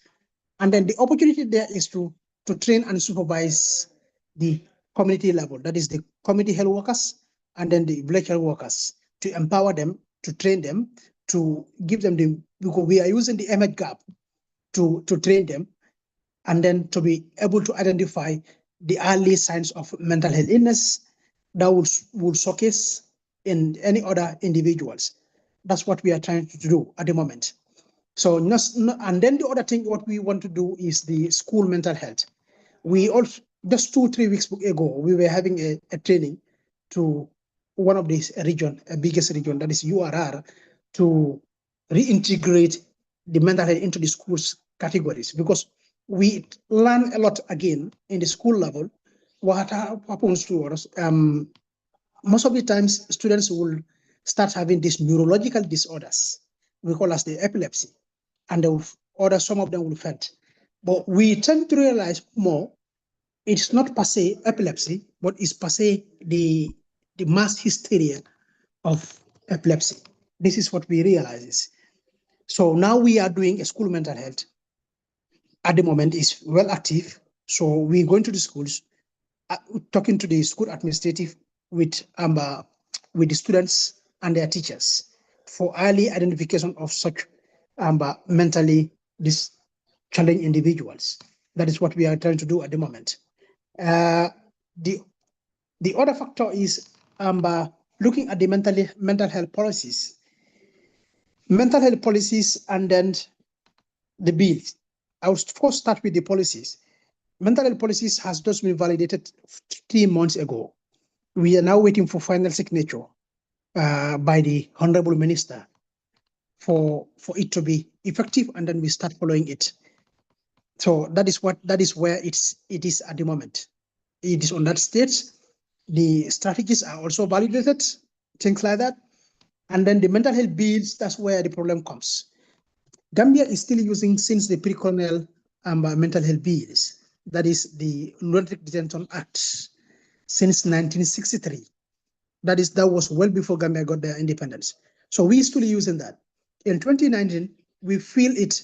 And then the opportunity there is to train and supervise the community level, that is the community health workers and then the village health workers, to empower them, to train them, to give them because we are using the AMHROA gap to train them, and then to be able to identify the early signs of mental health illness that will showcase in any other individuals. That's what we are trying to do at the moment. So, and then the other thing, what we want to do is the school mental health. We also, just 2-3 weeks ago, we were having a training to one of these region, a biggest region, that is URR, to reintegrate the mental health into the schools categories, because we learn a lot again in the school level. What happens to us, most of the times students will start having these neurological disorders, we call as the epilepsy, and some of them will faint. But we tend to realize more, it's not per se epilepsy, but it's per se the mass hysteria of epilepsy. This is what we realize. So now we are doing a school mental health. At the moment is well active. So we're going to the schools, talking to the school administrative with the students and their teachers for early identification of such mentally challenged individuals. That is what we are trying to do at the moment. The other factor is looking at the mental health policies. Mental health policies and then the bills. I will first start with the policies. Mental health policies has just been validated 3 months ago. We are now waiting for final signature by the Honorable Minister for it to be effective, and then we start following it. So that is where it is at the moment. It is on that stage. The strategies are also validated, things like that. And then the mental health bills, that's where the problem comes. Gambia is still using, since the pre-colonial mental health bills, that is the Lunatic Detention Act, since 1963. That was well before Gambia got their independence. So we're still using that. In 2019, we feel it,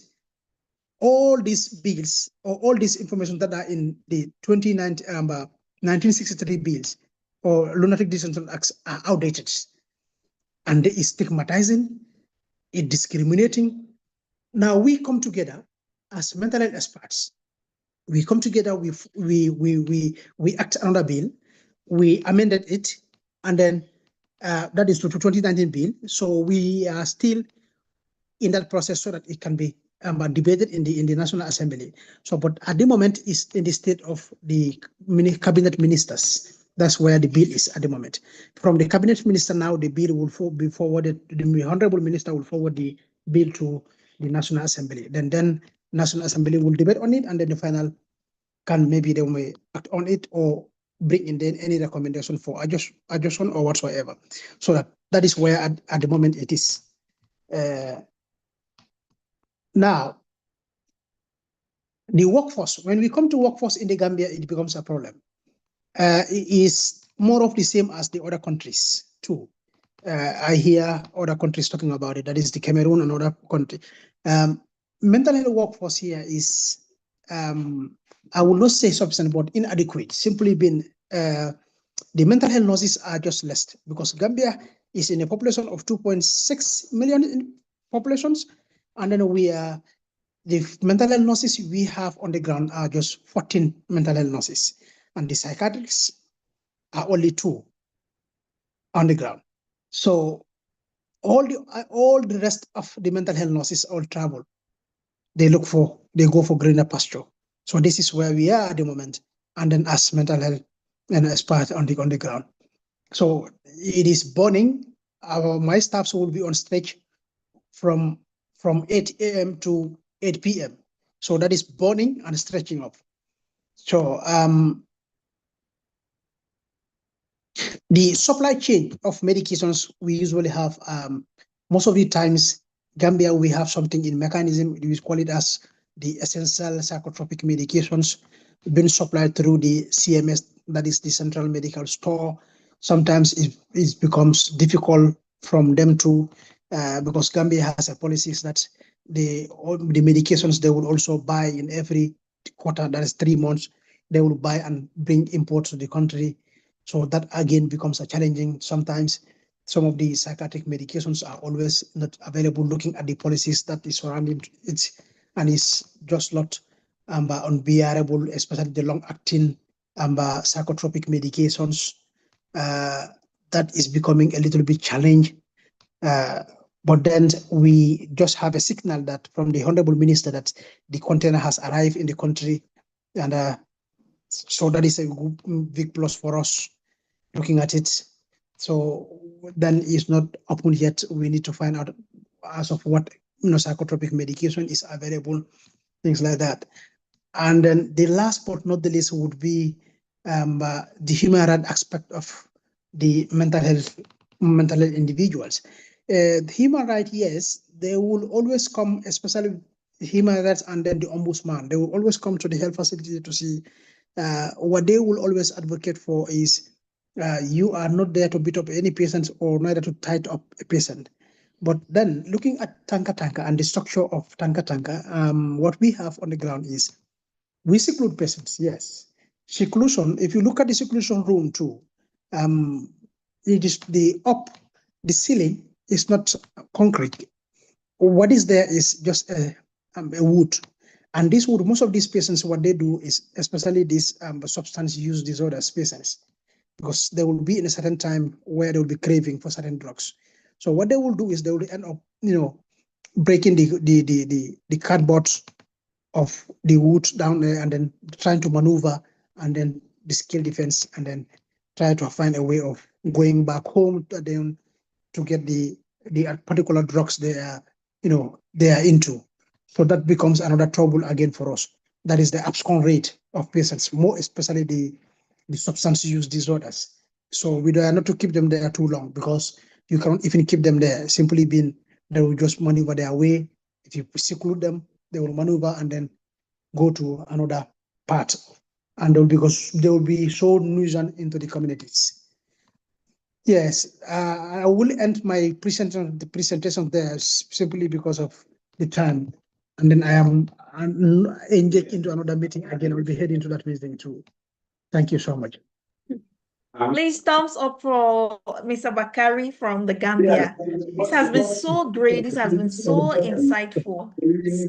all these bills or all this information that are in the 1963 bills or Lunatic Detention Acts are outdated. And it is stigmatizing, it discriminating. Now we come together as mental health experts. We come together, we act another bill, we amended it, and then that is to 2019 bill. So we are still in that process so that it can be debated in the National Assembly. So, but at the moment is in the state of the cabinet ministers. That's where the bill is at the moment. From the cabinet minister now, the bill will be forwarded. The Honorable Minister will forward the bill to the National Assembly. Then National Assembly will debate on it, and then the final maybe they may act on it or bring in then any recommendation for adjustment or whatsoever. So that is where at the moment it is. Now, the workforce, when we come to workforce in the Gambia, it becomes a problem. It is more of the same as the other countries too. I hear other countries talking about it, that is the Cameroon and other countries. Mental health workforce here is, I will not say sufficient, but inadequate, simply being, the mental health nurses are just less, because Gambia is in a population of 2.6 million in populations, and then the mental health nurses we have on the ground are just 14 mental health nurses, and the psychiatrists are only 2 on the ground. So all the rest of the mental health nurses all travel. They go for greener pasture. So this is where we are at the moment. And then as mental health and experts on the ground. So it is burning. My staffs will be on stretch from 8 a.m. to 8 p.m. So that is burning and stretching up. So the supply chain of medications we usually have, most of the times, Gambia, we have something in mechanism, we call it as the essential psychotropic medications being supplied through the CMS, that is the Central Medical Store. Sometimes it becomes difficult from them to, because Gambia has a policies that the medications they will also buy in every quarter, that is 3 months, they will buy and bring imports to the country. So that again becomes a challenging. Sometimes some of the psychiatric medications are always not available, looking at the policies that is surrounding it, and it's just not unbearable, especially the long-acting psychotropic medications. That is becoming a little bit challenging. But then we just have a signal that from the Honorable Minister that the container has arrived in the country, and so that is a big plus for us looking at it. So then it's not open yet. We need to find out as of what psychotropic medication is available, things like that. And then the last but not the least would be the human rights aspect of the mental health individuals. The human rights, yes, they will always come, especially human rights and then the ombudsman. They will always come to the health facility to see what they will always advocate for is you are not there to beat up any patient or neither to tight up a patient. But then looking at Tanka Tanka and the structure of Tanka Tanka, what we have on the ground is we seclude patients, yes. Seclusion, if you look at the seclusion room too, it is the ceiling is not concrete. What is there is just a wood. And this wood, most of these patients, what they do is, especially these substance use disorders patients, because they will be in a certain time where they will be craving for certain drugs. So what they will do is they will end up, breaking the cardboard of the wood down there and then trying to maneuver and then the skill defense and then try to find a way of going back home to get the particular drugs they are into. So that becomes another trouble again for us. That is the abscond rate of patients, more especially the substance use disorders. So we are not to keep them there too long, because you cannot even keep them there, simply being they will just maneuver their way. If you seclude them, they will maneuver and then go to another part, and because they will be so nuisance into the communities. Yes, I will end my presentation there simply because of the time, and then I'm engaged into another meeting again. I will be heading to that meeting too. Thank you so much. Please thumbs up for Mr. Bakari from the Gambia. This has been so great. This has been so insightful.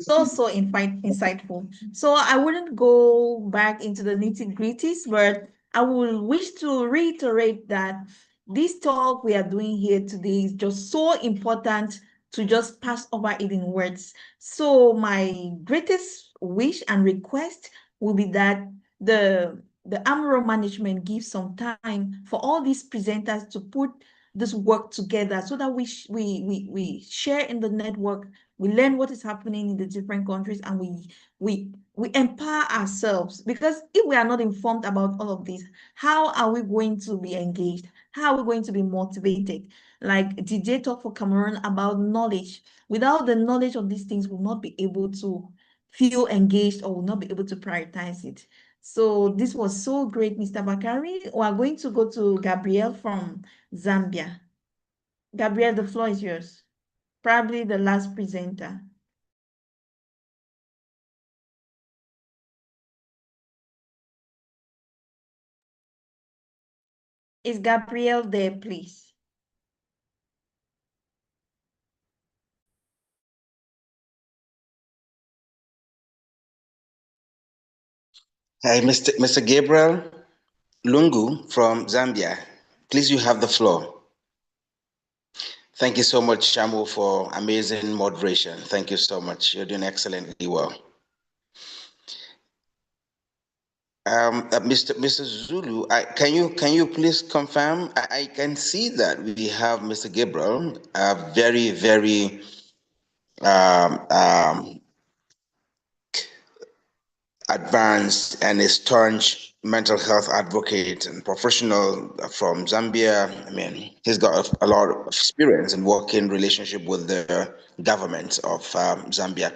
So insightful. So I wouldn't go back into the nitty-gritties, but I will wish to reiterate that this talk we are doing here today is just so important to just pass over it in words. So my greatest wish and request will be that the AMHROA management gives some time for all these presenters to put this work together so that we share in the network, we learn what is happening in the different countries, and we empower ourselves. Because if we are not informed about all of this, how are we going to be engaged? How are we going to be motivated? Like DJ talked for Cameroon about knowledge. Without the knowledge of these things, we'll not be able to feel engaged or will not be able to prioritize it. So this was so great, Mr. Bakari. We are going to go to Gabriel from Zambia. Gabriel, the floor is yours. Probably the last presenter. Is Gabriel there, please? Hi, Mr. Gabriel Lungu from Zambia. Please, you have the floor. Thank you so much, Shamu, for amazing moderation. Thank you so much. You're doing excellently well. Mr. Zulu, can you please confirm? I can see that we have Mr. Gabriel, very advanced and a staunch mental health advocate and professional from Zambia. I mean, he's got a lot of experience in working relationship with the government of Zambia.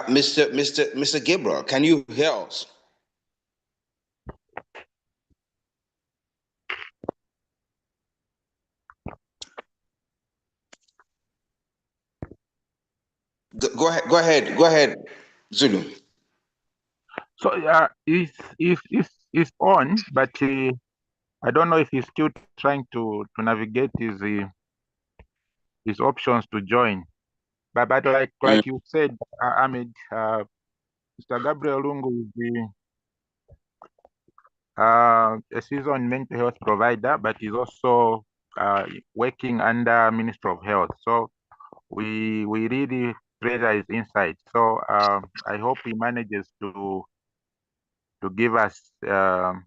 Mr. Gabriel, can you hear us? Go ahead, Zulu. So he's on, but I don't know if he's still trying to navigate his options to join. But like you said, Ahmed, Mr. Gabriel Lungu is a seasoned mental health provider, but he's also working under Ministry of Health. So we really treasure his insight. So I hope he manages to give us an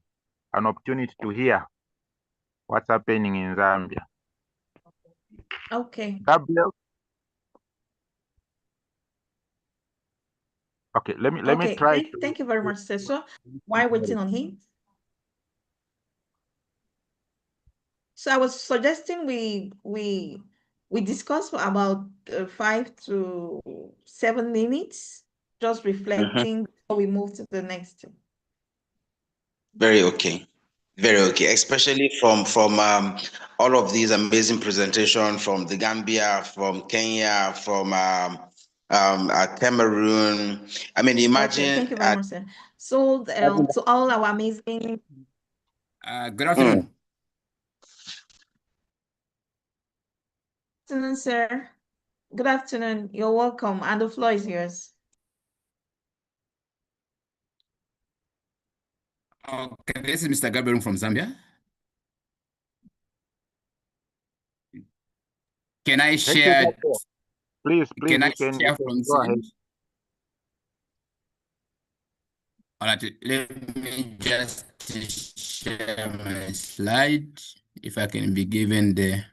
opportunity to hear what's happening in Zambia. Okay. Gabriel. Okay, let me try. Thank you very much, sir. So while waiting on him. So I was suggesting we discuss for about 5 to 7 minutes, just reflecting before we move to the next. Very okay. Very okay, especially from all of these amazing presentations from the Gambia, from Kenya, from Cameroon. I mean, imagine. Okay, thank you very much, sir. So to all our amazing. Good afternoon. Good afternoon, sir. Good afternoon. You're welcome, and the floor is yours. Okay, this is Mr. Gabriel from Zambia. Can I share? Please, can I you share can from go ahead. All right, let me just share my slide, if I can be given the.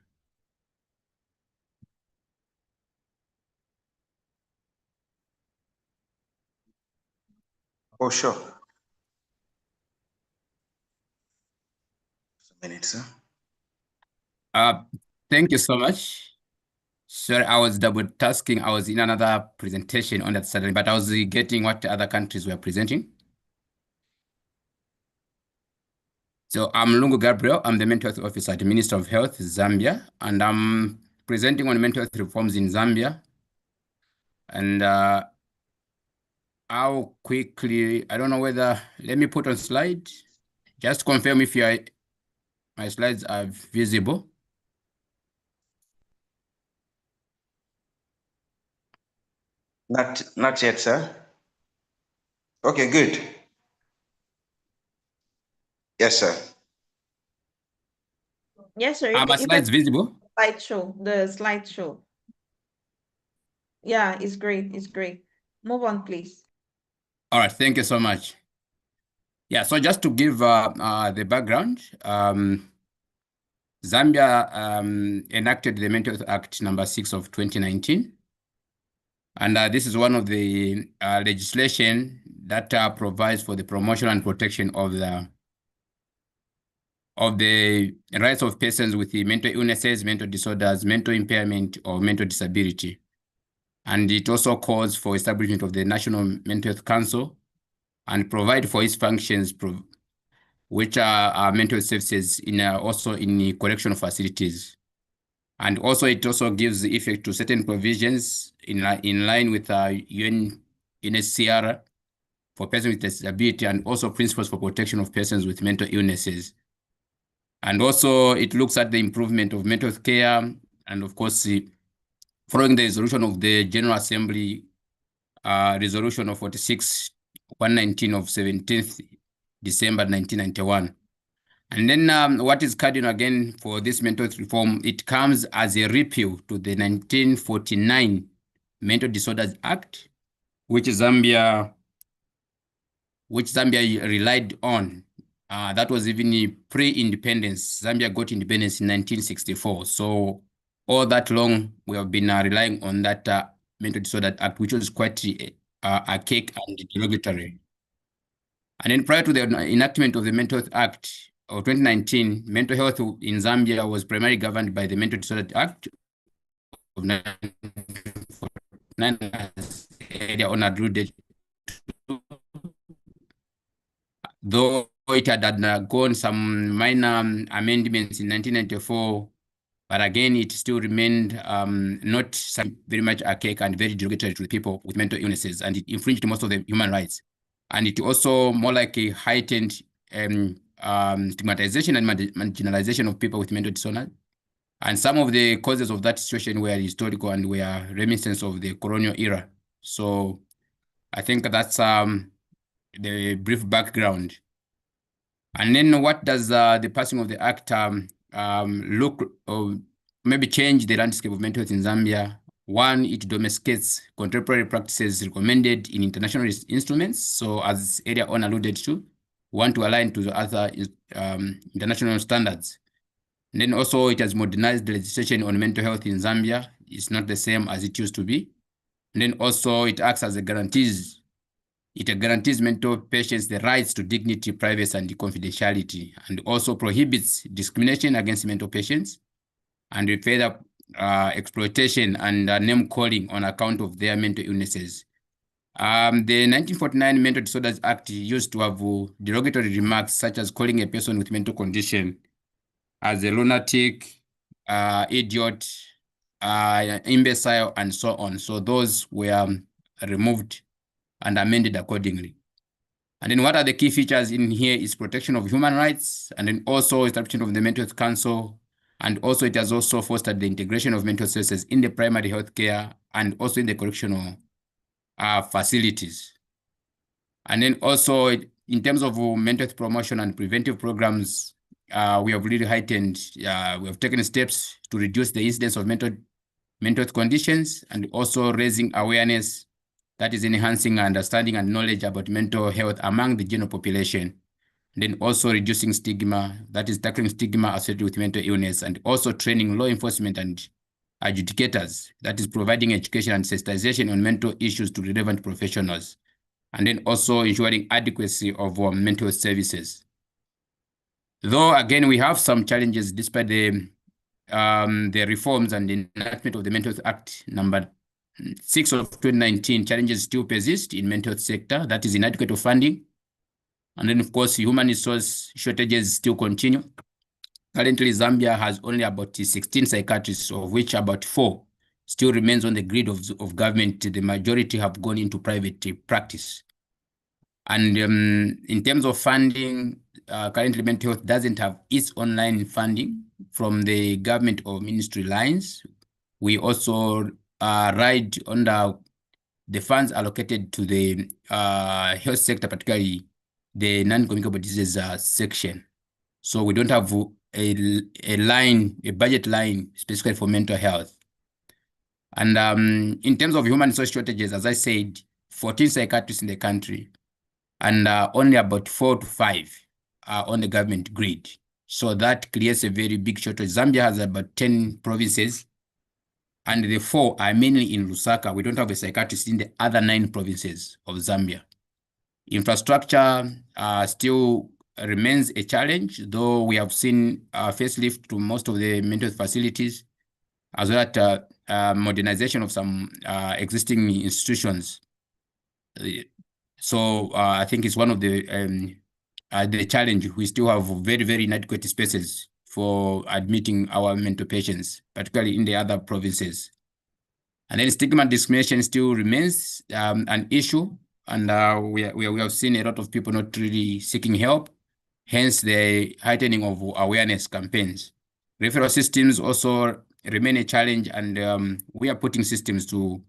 Oh, sure. A minute, sir. Thank you so much. Sorry, I was double tasking. I was in another presentation on that Saturday, but I was getting what the other countries were presenting. So I'm Lungu Gabriel. I'm the Mental Health Officer at the Minister of Health, Zambia, and I'm presenting on mental health reforms in Zambia. And how quickly, I don't know whether, let me put on slide. Just confirm if my slides are visible. Not yet, sir. Okay, good. Yes, sir. Yes, sir. Are my slides visible? The slideshow. Yeah, it's great. It's great. Move on, please. All right, thank you so much. Yeah, so just to give the background, Zambia enacted the Mental Health Act number 6 of 2019. And this is one of the legislation that provides for the promotion and protection of the rights of persons with the mental illnesses, mental disorders, mental impairment, or mental disability. And it also calls for establishment of the National Mental Health Council and provide for its functions, which are mental services also in the correctional facilities. And also it also gives effect to certain provisions in line with UNHCR for persons with disability, and also principles for protection of persons with mental illnesses. And also it looks at the improvement of mental health care, and of course, following the resolution of the General Assembly, resolution of 46-119 of 17th December 1991. And then what is cardinal again for this mental health reform, it comes as a repeal to the 1949 Mental Disorders Act, which Zambia relied on. That was even pre-independence. Zambia got independence in 1964. So all that long, we have been relying on that Mental Disorder Act, which was quite archaic and derogatory. And then prior to the enactment of the Mental Health Act of 2019, mental health in Zambia was primarily governed by the Mental Disorder Act of 1949, as earlier on alluded to, though it had undergone some minor amendments in 1994, but again, it still remained not very much archaic and very derogatory to people with mental illnesses, and it infringed most of the human rights. And it also more like a heightened stigmatization and marginalization of people with mental disorder. And some of the causes of that situation were historical and were reminiscent of the colonial era. So I think that's the brief background. And then what does the passing of the act look, or maybe change the landscape of mental health in Zambia? One, it domesticates contemporary practices recommended in international instruments. So as earlier on alluded to, want to align to the other international standards. And then also it has modernized the legislation on mental health in Zambia. It's not the same as it used to be. And then also it acts as a guarantees. It guarantees mental patients the rights to dignity, privacy, and confidentiality, and also prohibits discrimination against mental patients and further exploitation and name calling on account of their mental illnesses. The 1949 Mental Disorders Act used to have derogatory remarks such as calling a person with mental condition as a lunatic, idiot, imbecile, and so on. So those were removed and amended accordingly. And then what are the key features in here is protection of human rights, and then also establishment of the Mental Health Council, and also it has also fostered the integration of mental services in the primary health care and also in the correctional facilities. And then also in terms of mental health promotion and preventive programs, we have really heightened, we have taken steps to reduce the incidence of mental health conditions and also raising awareness, that is enhancing understanding and knowledge about mental health among the general population. And then also reducing stigma, that is tackling stigma associated with mental illness, and also training law enforcement and adjudicators, that is providing education and sensitization on mental issues to relevant professionals, and then also ensuring adequacy of mental health services. Though again, we have some challenges despite the reforms and the enactment of the Mental Health Act number 6 of 2019, challenges still persist in mental health sector, that is inadequate of funding. And then of course, human resource shortages still continue. Currently, Zambia has only about 16 psychiatrists, of which about 4 still remains on the grid of government. The majority have gone into private practice. And in terms of funding, currently mental health doesn't have its online funding from the government or ministry lines. We also ride under the funds allocated to the health sector, particularly the non-communicable diseases section. So we don't have a budget line specifically for mental health. And in terms of human resource shortages, as I said, 14 psychiatrists in the country, and only about 4 to 5 are on the government grid. So that creates a very big shortage. Zambia has about 10 provinces, and the 4 are mainly in Lusaka. We don't have a psychiatrist in the other 9 provinces of Zambia. Infrastructure still remains a challenge, though we have seen facelift to most of the mental health facilities, as well as modernization of some existing institutions. So I think it's one of the challenge. We still have very, very inadequate spaces for admitting our mental patients, particularly in the other provinces. And then stigma and discrimination still remains an issue, and we have seen a lot of people not really seeking help, hence the heightening of awareness campaigns. Referral systems also remain a challenge, and we are putting systems to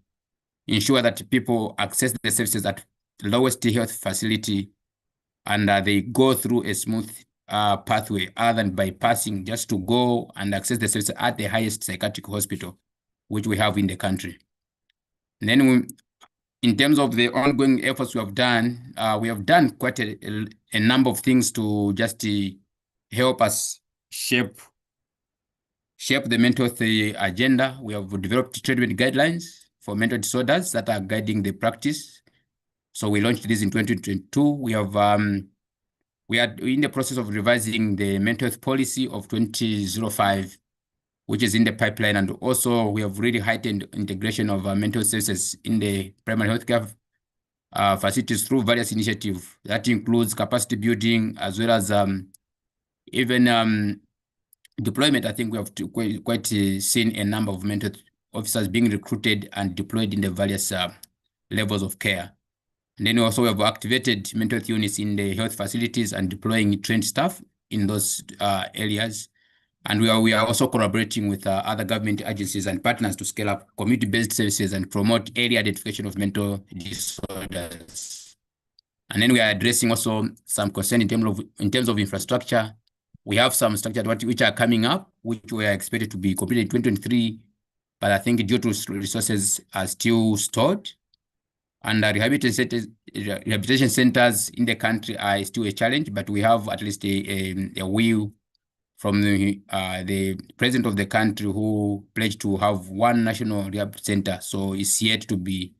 ensure that people access the services at the lowest health facility, and they go through a smooth pathway other than bypassing, just to go and access the services at the highest psychiatric hospital, which we have in the country. And then in terms of the ongoing efforts we have done quite a number of things to just help us shape the mental health agenda. We have developed treatment guidelines for mental disorders that are guiding the practice. So we launched this in 2022. We are in the process of revising the mental health policy of 2005, which is in the pipeline. And also we have really heightened integration of mental services in the primary healthcare facilities through various initiatives. That includes capacity building as well as even deployment. I think we have quite seen a number of mental officers being recruited and deployed in the various levels of care. And then also we have activated mental health units in the health facilities and deploying trained staff in those areas. And we are also collaborating with other government agencies and partners to scale up community-based services and promote early identification of mental disorders. And then we are addressing also some concern in terms of infrastructure. We have some structures which are coming up, which were expected to be completed in 2023, but I think due to resources are still stored. And rehabilitation centers in the country are still a challenge, but we have at least a will from the president of the country who pledged to have one national rehab center. So it's yet to be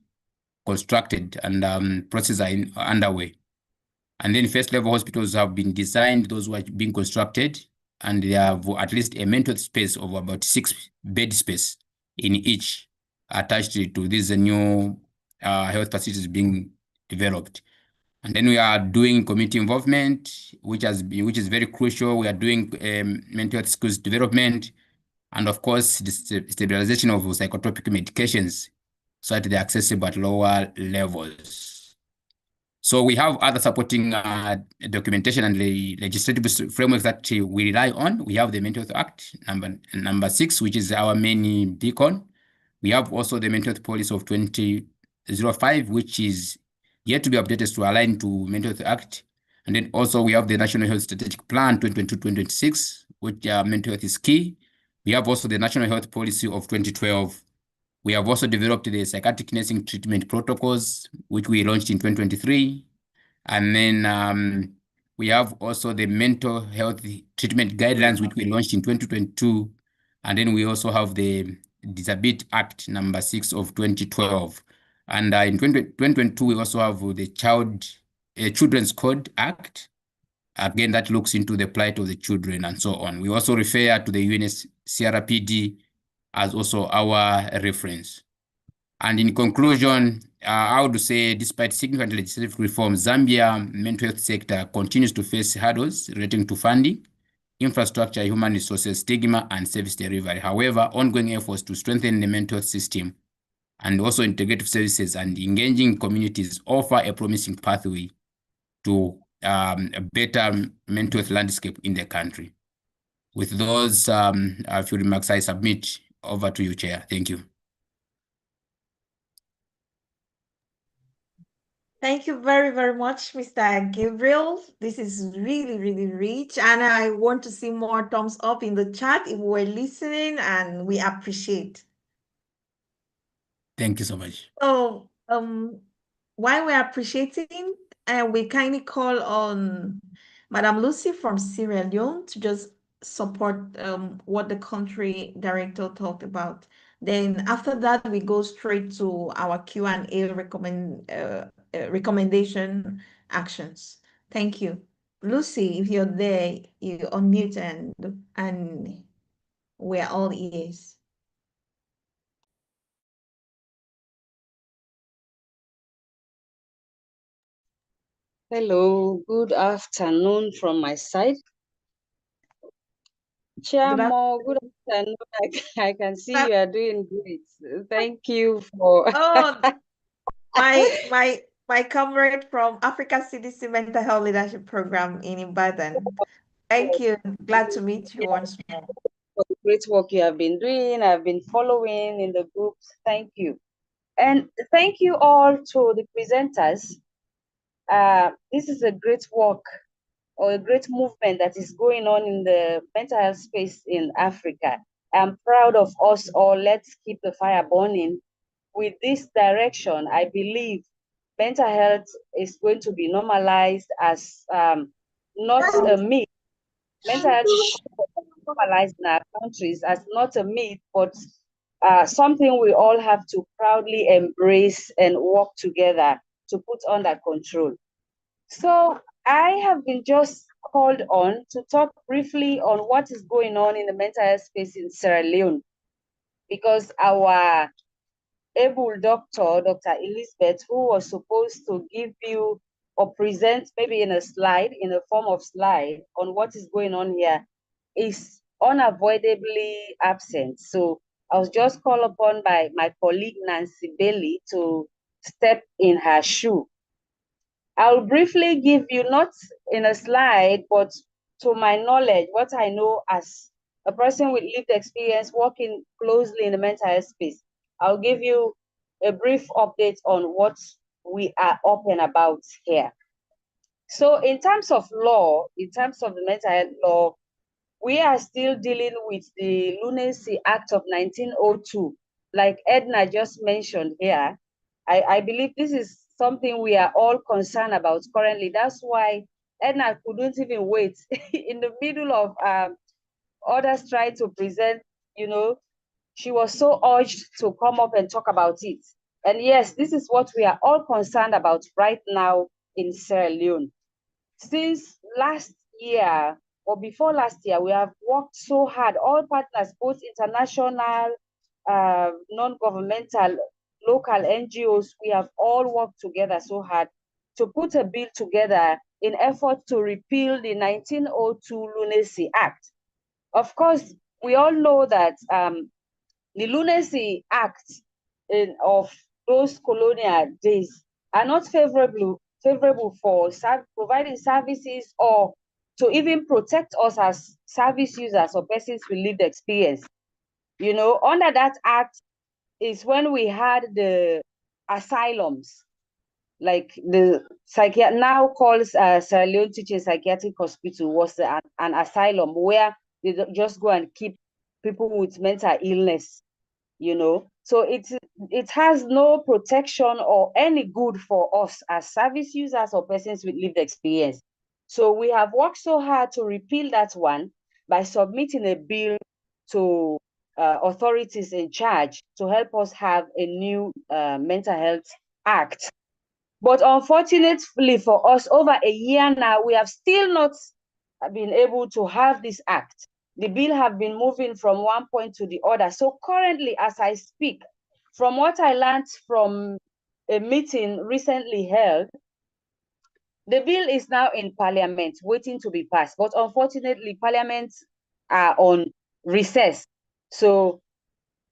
constructed, and processes are underway. And then first level hospitals have been designed, those who are being constructed, and they have at least a mental space of about 6 bed space in each attached to these new health facilities being developed. And then we are doing community involvement, which is very crucial. We are doing mental health skills development, and of course, the stabilization of psychotropic medications so that they're accessible at lower levels. So we have other supporting documentation and legislative frameworks that we rely on. We have the Mental Health Act number 6, which is our main beacon. We have also the Mental Health Policy of 2005, which is yet to be updated to align to Mental Health Act. And then also we have the National Health Strategic Plan 2022-2026, which mental health is key. We have also the National Health Policy of 2012. We have also developed the psychiatric nursing treatment protocols, which we launched in 2023. And then we have also the mental health treatment guidelines, which we launched in 2022. And then we also have the Disability Act number 6 of 2012. And in 2022, we also have the Children's Code Act. Again, that looks into the plight of the children and so on. We also refer to the UNSCRPD as also our reference. And in conclusion, I would say despite significant legislative reforms, Zambia mental health sector continues to face hurdles relating to funding, infrastructure, human resources, stigma, and service delivery. However, ongoing efforts to strengthen the mental health system and also integrative services and engaging communities offer a promising pathway to a better mental health landscape in the country. With those a few remarks, I submit over to you, Chair. Thank you. Thank you very, very much, Mr. Gabriel. This is really, really rich. And I want to see more thumbs up in the chat if we're listening, and we appreciate. Thank you so much. So while we're appreciating, we kindly call on Madam Lucy from Sierra Leone to just support what the country director talked about. Then after that, we go straight to our Q&A recommendation actions. Thank you. Lucy, if you're there, you unmute and we're all ears. Hello, good afternoon from my side. Chairman, good afternoon. I can see you are doing great. Thank you for my comrade from Africa CDC Mental Health Leadership Program in Ibadan. Thank you. Glad to meet you once more. For the great work you have been doing. I've been following in the groups. Thank you. And thank you all to the presenters. This is a great work or a great movement that is going on in the mental health space in Africa. I'm proud of us all. Let's keep the fire burning. With this direction, I believe mental health is going to be normalized as not a myth. Mental health is normalized in our countries as not a myth, but something we all have to proudly embrace and work together. to put under control. So I have been just called on to talk briefly on what is going on in the mental health space in Sierra Leone, because our able doctor, Dr. Elizabeth, who was supposed to give you or present maybe in a slide, in a form of slide on what is going on here, is unavoidably absent. So I was just called upon by my colleague Nancy Bailey to step in her shoe. I'll briefly give you, not in a slide, but to my knowledge, what I know as a person with lived experience working closely in the mental health space. I'll give you a brief update on what we are open about here. So in terms of law, in terms of the mental health law, we are still dealing with the Lunacy Act of 1902. Like Edna just mentioned here, I believe this is something we are all concerned about currently. That's why Edna couldn't even wait in the middle of others trying to present, she was so urged to come up and talk about it. And yes, this is what we are all concerned about right now in Sierra Leone. Since last year, or before last year, we have worked so hard, all partners, both international, non-governmental, local NGOs, we have all worked together so hard to put a bill together in effort to repeal the 1902 Lunacy Act. Of course, we all know that the Lunacy Act of those colonial days are not favorable for providing services or to even protect us as service users or persons with lived experience. Under that act is when we had the asylums, like the now calls Sierra Leone Teaching Psychiatric Hospital was an asylum where they just go and keep people with mental illness, So it has no protection or any good for us as service users or persons with lived experience. So we have worked so hard to repeal that one by submitting a bill to authorities in charge to help us have a new mental health act. But unfortunately for us, over a year now, we have still not been able to have this act. The bill have been moving from one point to the other. So currently, as I speak, from what I learned from a meeting recently held, the bill is now in Parliament waiting to be passed. But unfortunately, Parliaments are on recess. So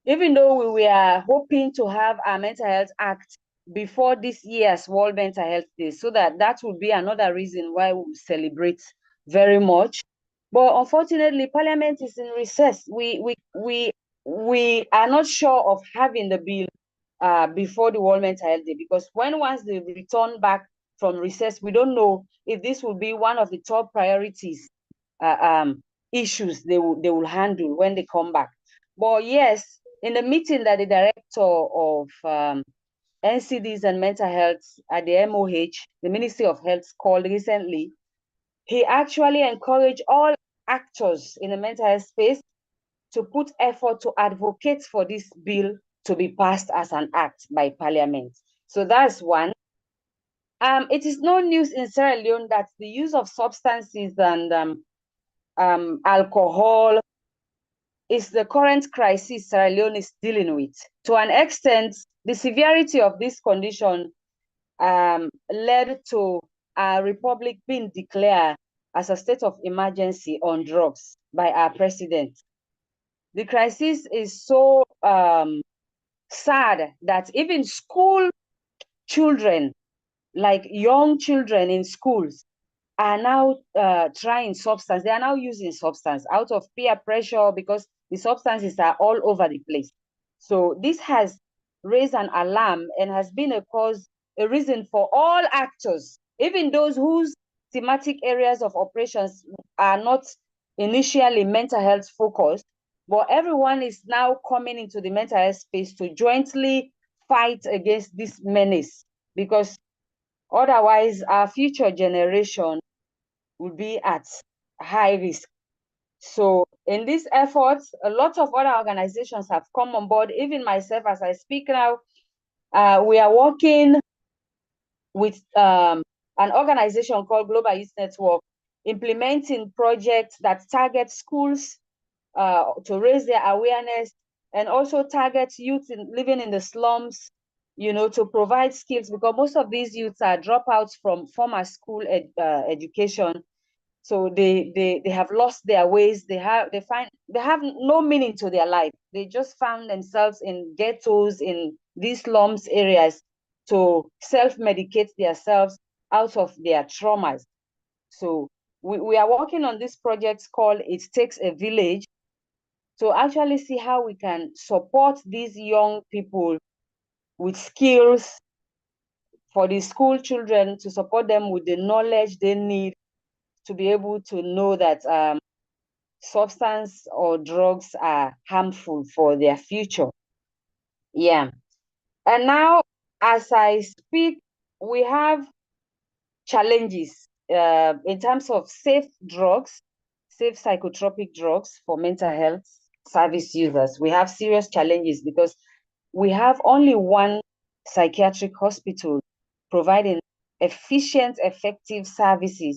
even though we were hoping to have our Mental Health Act before this year's World Mental Health Day, so that would be another reason why we celebrate very much. But unfortunately, Parliament is in recess. We are not sure of having the bill before the World Mental Health Day, because once they return back from recess, we don't know if this will be one of the top priorities issues they will handle when they come back. But yes, in the meeting that the director of NCDs and mental health at the MOH, the Ministry of Health, called recently, he actually encouraged all actors in the mental health space to put effort to advocate for this bill to be passed as an act by Parliament. So that's one. It is no news in Sierra Leone that the use of substances and alcohol is the current crisis Sierra Leone is dealing with. To an extent, the severity of this condition led to a republic being declared as a state of emergency on drugs by our president. The crisis is so sad that even school children, like young children in schools, are now trying substance. They are now using substance out of peer pressure because the substances are all over the place. So this has raised an alarm and has been a reason for all actors, even those whose thematic areas of operations are not initially mental health focused, but everyone is now coming into the mental health space to jointly fight against this menace, because otherwise our future generation will be at high risk. So in this effort, a lot of other organizations have come on board, even myself as I speak now. We are working with an organization called Global Youth Network, implementing projects that target schools to raise their awareness, and also target youth living in the slums, you know, to provide skills, because most of these youths are dropouts from formal school education. So they have lost their ways. They have no meaning to their life. They just found themselves in ghettos, in these slums areas, to self-medicate themselves out of their traumas. So we are working on this project called It Takes a Village, to actually see how we can support these young people with skills for the school children, to support them with the knowledge they need to be able to know that substance or drugs are harmful for their future. Yeah. And now, as I speak, we have challenges in terms of safe drugs, safe psychotropic drugs for mental health service users. We have serious challenges because we have only one psychiatric hospital providing efficient, effective services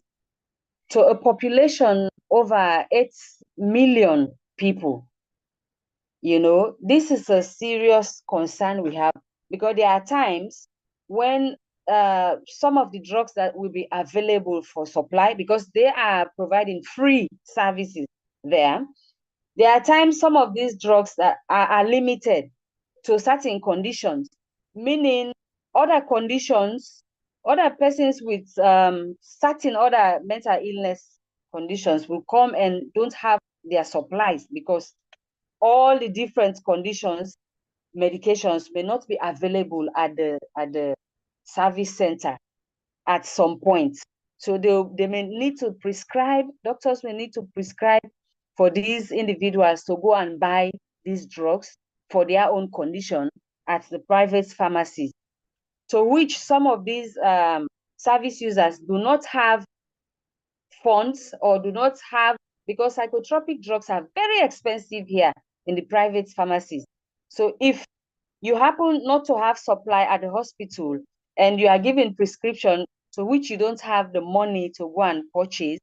to a population over 8 million people. You know, this is a serious concern we have, because there are times when some of the drugs that will be available for supply, because they are providing free services there. There are times some of these drugs that are limited to certain conditions, meaning other conditions, other persons with certain other mental illness conditions will come and don't have their supplies, because all the different conditions, medications may not be available at the service center at some point. So they may need to prescribe, doctors may need to prescribe for these individuals to go and buy these drugs for their own condition at the private pharmacies, to which some of these service users do not have funds or do not have, because psychotropic drugs are very expensive here in the private pharmacies. So if you happen not to have supply at the hospital and you are given prescription to which you don't have the money to go and purchase,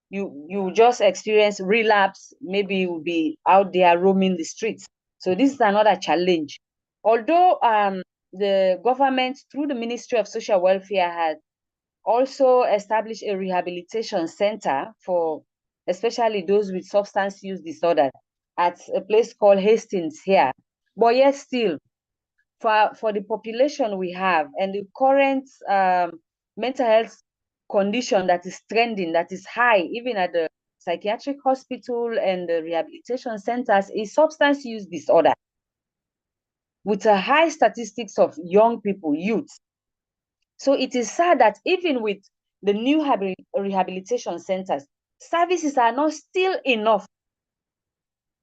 you just experience relapse. Maybe you will be out there roaming the streets. So this is another challenge. Although the government, through the Ministry of Social Welfare, has also established a rehabilitation center for especially those with substance use disorder at a place called Hastings here. But yet still, for the population we have and the current mental health condition that is trending, that is high, even at the psychiatric hospital and the rehabilitation centers, is substance use disorder, with a high statistics of young people, youth. So it is sad that even with the new rehabilitation centers, services are not still enough.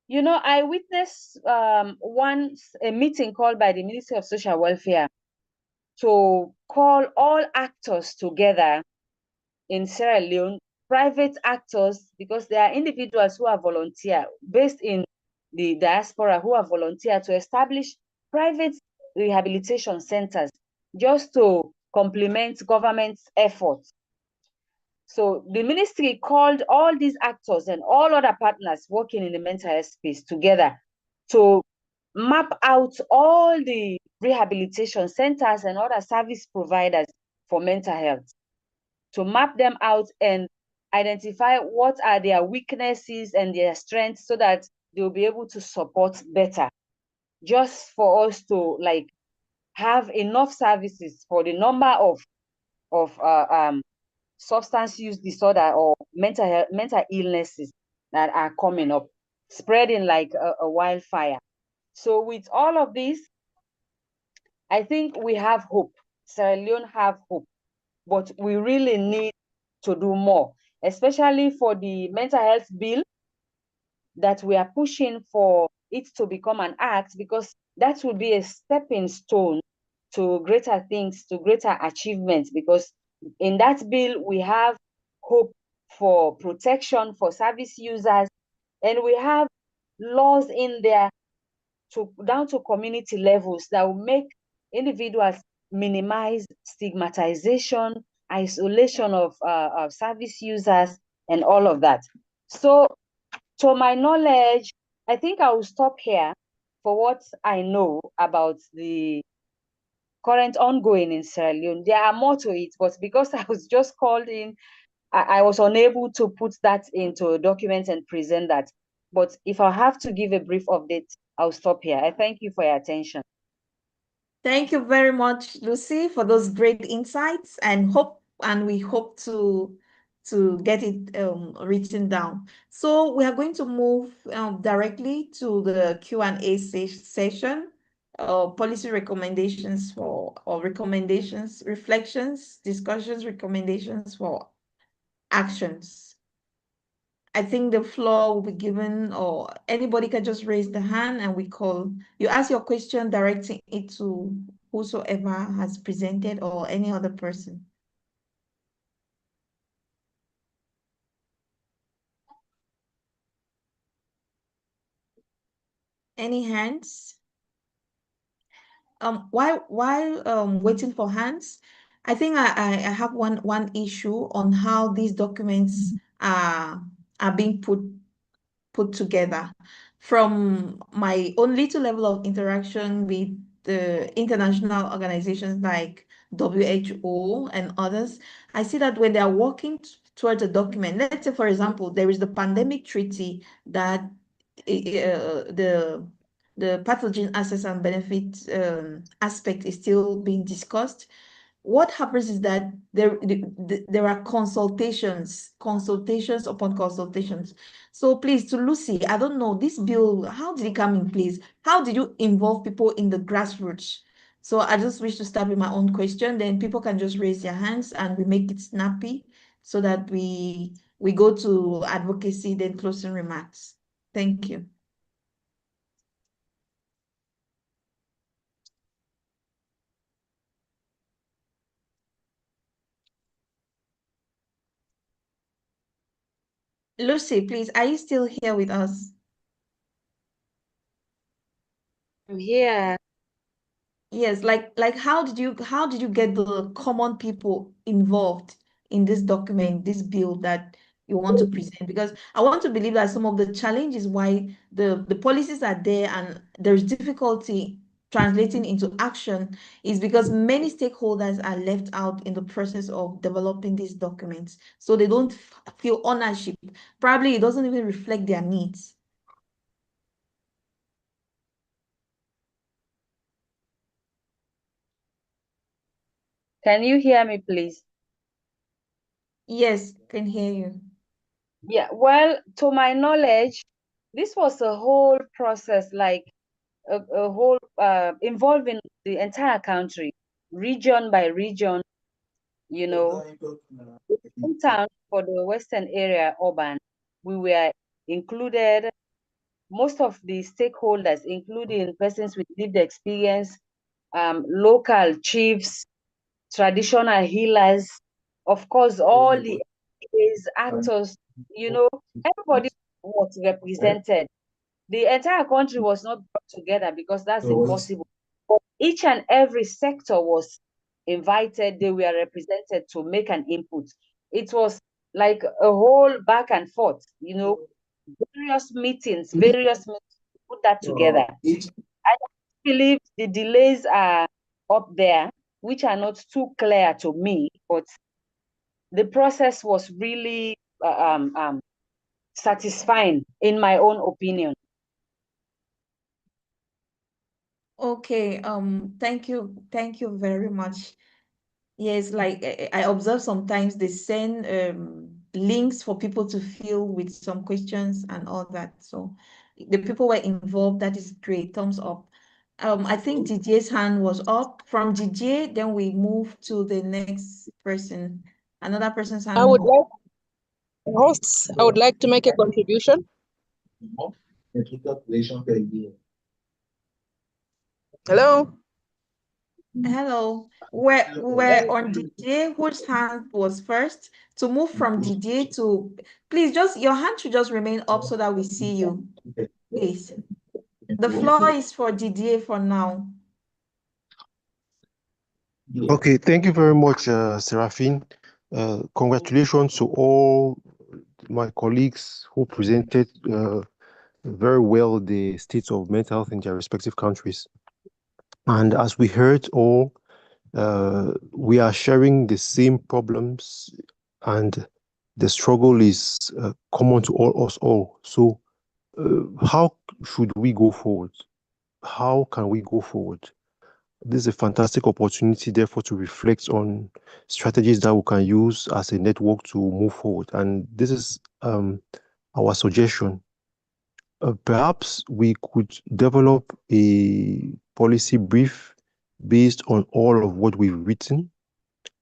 You know, I witnessed once a meeting called by the Ministry of Social Welfare to call all actors together in Sierra Leone, private actors, because there are individuals who are volunteer based in the diaspora who are volunteer to establish private rehabilitation centers just to complement government's efforts. So the ministry called all these actors and all other partners working in the mental health space together to map out all the rehabilitation centers and other service providers for mental health, to map them out and identify what are their weaknesses and their strengths, so that they'll be able to support better, just for us to like have enough services for the number of substance use disorder or mental illnesses that are coming up, spreading like a wildfire. So with all of this, I think we have hope. Sierra Leone have hope, but we really need to do more, especially for the mental health bill that we are pushing for it to become an act, because that will be a stepping stone to greater things, to greater achievements, because in that bill, we have hope for protection for service users, and we have laws in there down to community levels that will make individuals minimize stigmatization, isolation of service users, and all of that. So, to my knowledge, I think I will stop here for what I know about the current ongoing in Sierra Leone. There are more to it, but because I was just called in, I was unable to put that into a document and present that. But if I have to give a brief update, I'll stop here. I thank you for your attention. Thank you very much, Lucy, for those great insights, and we hope to get it written down. So we are going to move directly to the Q&A session. Policy recommendations recommendations, reflections, discussions, recommendations for actions. I think the floor will be given, or anybody can just raise the hand and we call. You ask your question directing it to whosoever has presented or any other person. Any hands? While waiting for hands, I think I have one issue on how these documents are being put together. From my own little level of interaction with the international organizations like WHO and others, I see that when they are working towards a document, let's say, for example, there is the pandemic treaty that the pathogen access and benefit aspect is still being discussed. What happens is that there are consultations upon consultations. So please, to Lucy, I don't know, this bill, how did it come in place? How did you involve people in the grassroots? So I just wish to start with my own question, then people can just raise their hands and we make it snappy so that we go to advocacy, then closing remarks. Thank you. Lucy, please, are you still here with us? I'm here. Yes, like how did you get the common people involved in this document, this bill that you want to present? Because I want to believe that some of the challenges why the policies are there and there's difficulty translating into action is because many stakeholders are left out in the process of developing these documents. So they don't feel ownership. Probably it doesn't even reflect their needs. Can you hear me, please? Yes, can hear you. Yeah, well, to my knowledge, this was a whole process, like a whole involving the entire country, region by region, you know. In town for the Western area, urban, we were included, most of the stakeholders, including persons with lived experience, local chiefs, traditional healers, of course, all the actors, you know, everybody was represented. The entire country was not brought together because that's impossible. But each and every sector was invited, they were represented to make an input. It was like a whole back and forth, you know, various meetings to put that together. I believe the delays are up there, which are not too clear to me, but the process was really satisfying, in my own opinion. Okay, thank you very much. Yes, like I observe sometimes they send links for people to fill with some questions and all that. So the people were involved, that is great, thumbs up. I think DJ's hand was up. From DJ, then we move to the next person. Another person's hand. I would like to make a contribution. Hello. Hello. We're on DJ, whose hand was first. To move from DJ to, please, just your hand should just remain up so that we see you. Please. The floor is for DJ for now. Okay, thank you very much, Seraphine. Congratulations to all my colleagues who presented very well the states of mental health in their respective countries. And as we heard all, we are sharing the same problems, and the struggle is common to all us all. So how should we go forward? How can we go forward? This is a fantastic opportunity, therefore, to reflect on strategies that we can use as a network to move forward. And this is our suggestion. Perhaps we could develop a policy brief based on all of what we've written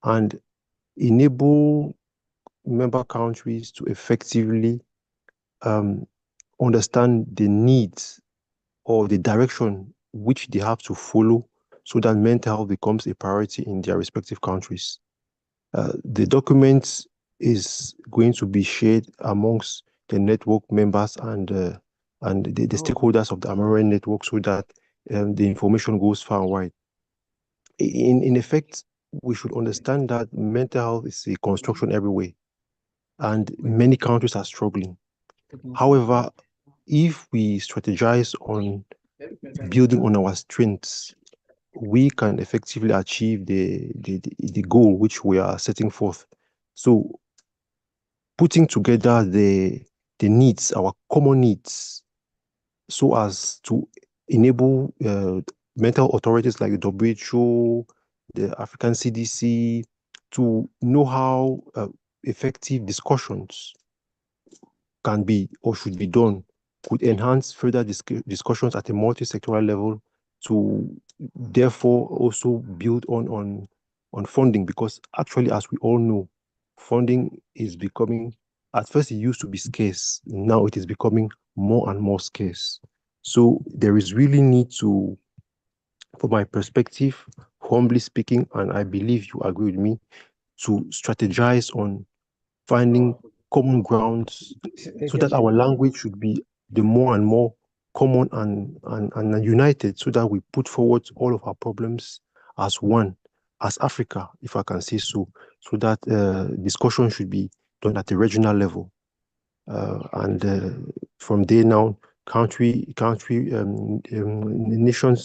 and enable member countries to effectively understand the needs or the direction which they have to follow so that mental health becomes a priority in their respective countries. The document is going to be shared amongst the network members and the stakeholders of the AMHROA network so that the information goes far and wide. In effect, we should understand that mental health is a construction everywhere, and many countries are struggling. However, if we strategize on building on our strengths, we can effectively achieve the goal which we are setting forth. So putting together the needs, our common needs, so as to enable mental authorities like the WHO, the African CDC, to know how effective discussions can be or should be done, could enhance further discussions at a multi-sectoral level to therefore also build on funding, because actually, as we all know, funding is becoming, at first it used to be scarce, now it is becoming more and more scarce. So there is really need to, from my perspective, humbly speaking, and I believe you agree with me, to strategize on finding common grounds so that our language should be the more and more common and united, so that we put forward all of our problems as one, as Africa, if I can say so, so that discussion should be done at a regional level. And from there now,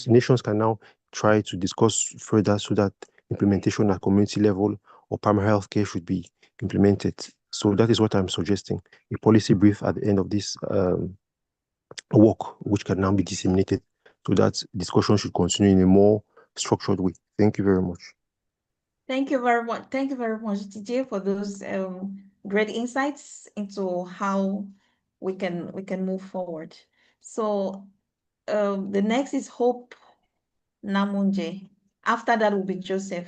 nations can now try to discuss further so that implementation at community level or primary health care should be implemented. So that is what I'm suggesting, a policy brief at the end of this work, which can now be disseminated so that discussion should continue in a more structured way. Thank you very much. Thank you very much. Thank you very much, DJ, for those great insights into how we can move forward. So the next is Hope Namunje. After that will be Joseph.